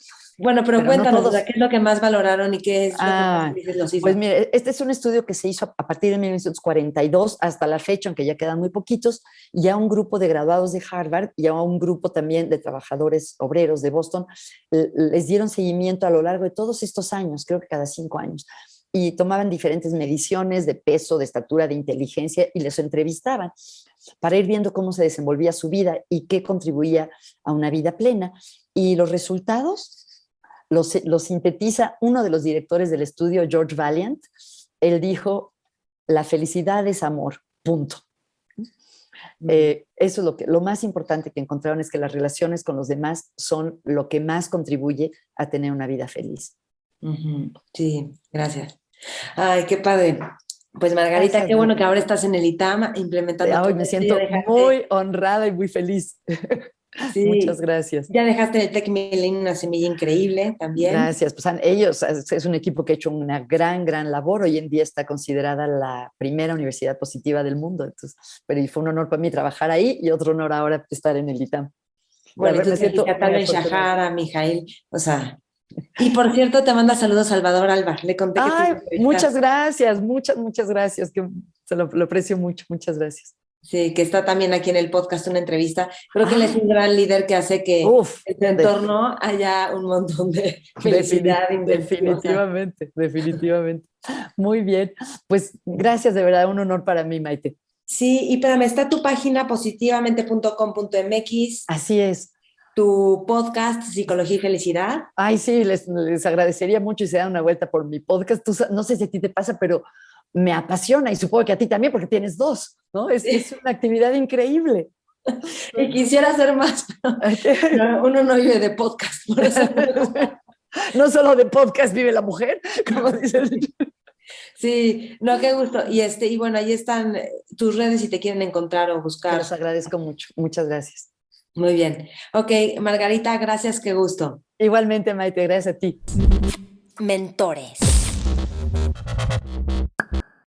Bueno, pero Pero no cuéntanos, o sea, todos. ¿qué es lo que más valoraron y qué es lo que más Ah, felices los pues hizo? mire, este es un estudio que se hizo a partir de 1942 hasta la fecha, aunque ya quedan muy poquitos, y a un grupo de graduados de Harvard y a un grupo también de trabajadores obreros de Boston les dieron seguimiento a lo largo de todos estos años, creo que cada 5 años, y tomaban diferentes mediciones de peso, de estatura, de inteligencia y les entrevistaban para ir viendo cómo se desenvolvía su vida y qué contribuía a una vida plena. Y los resultados lo sintetiza uno de los directores del estudio, George Valiant. Él dijo, la felicidad es amor, punto. Eso es lo más importante que encontraron, es que las relaciones con los demás son lo que más contribuye a tener una vida feliz. Sí, gracias. Ay, qué padre. Pues Margarita, Gracias, qué bueno Mati. que ahora estás en el ITAM implementando Hoy todo me esto. Ya siento dejaste, muy honrada y muy feliz. Muchas sí, gracias. ya dejaste en el Tech Millennium una semilla increíble también. Gracias. Pues ellos es un equipo que ha hecho una gran labor. Hoy en día está considerada la primera universidad positiva del mundo. Entonces, pero y fue un honor para mí trabajar ahí y otro honor ahora estar en el ITAM. La Bueno, y verdad, tú me trajiste siento a muy Tal Ben afortunada. Shahar, a Mijail, o sea. Y por cierto, te manda saludos Salvador Alba. Le conté que te iba Ay, a entrevistar. muchas gracias, muchas gracias. Que se lo aprecio mucho. Muchas gracias. Sí, que está también aquí en el podcast una entrevista. Creo que él es Ah, un gran líder que hace que uf, en su entorno haya un montón de felicidad, inventiva. definitivamente. Muy bien. Pues gracias, de verdad, un honor para mí, Maite. Sí, y espérame, está tu página positivamente.com.mx, Así es. tu podcast Psicología y Felicidad. Ay, sí, les agradecería mucho y se dan una vuelta por mi podcast. No sé si a ti te pasa, pero me apasiona y supongo que a ti también porque tienes dos, ¿no? Es una actividad increíble. Y quisiera hacer más, pero uno no vive de podcast, por eso no me gusta. No solo de podcast vive la mujer, como dices. Sí, no, qué gusto. Y bueno, ahí están tus redes si te quieren encontrar o Te buscar. los agradezco mucho. Muchas gracias. Muy bien. Ok, Margarita, gracias, qué gusto. Igualmente, Maite, gracias a ti. Mentores.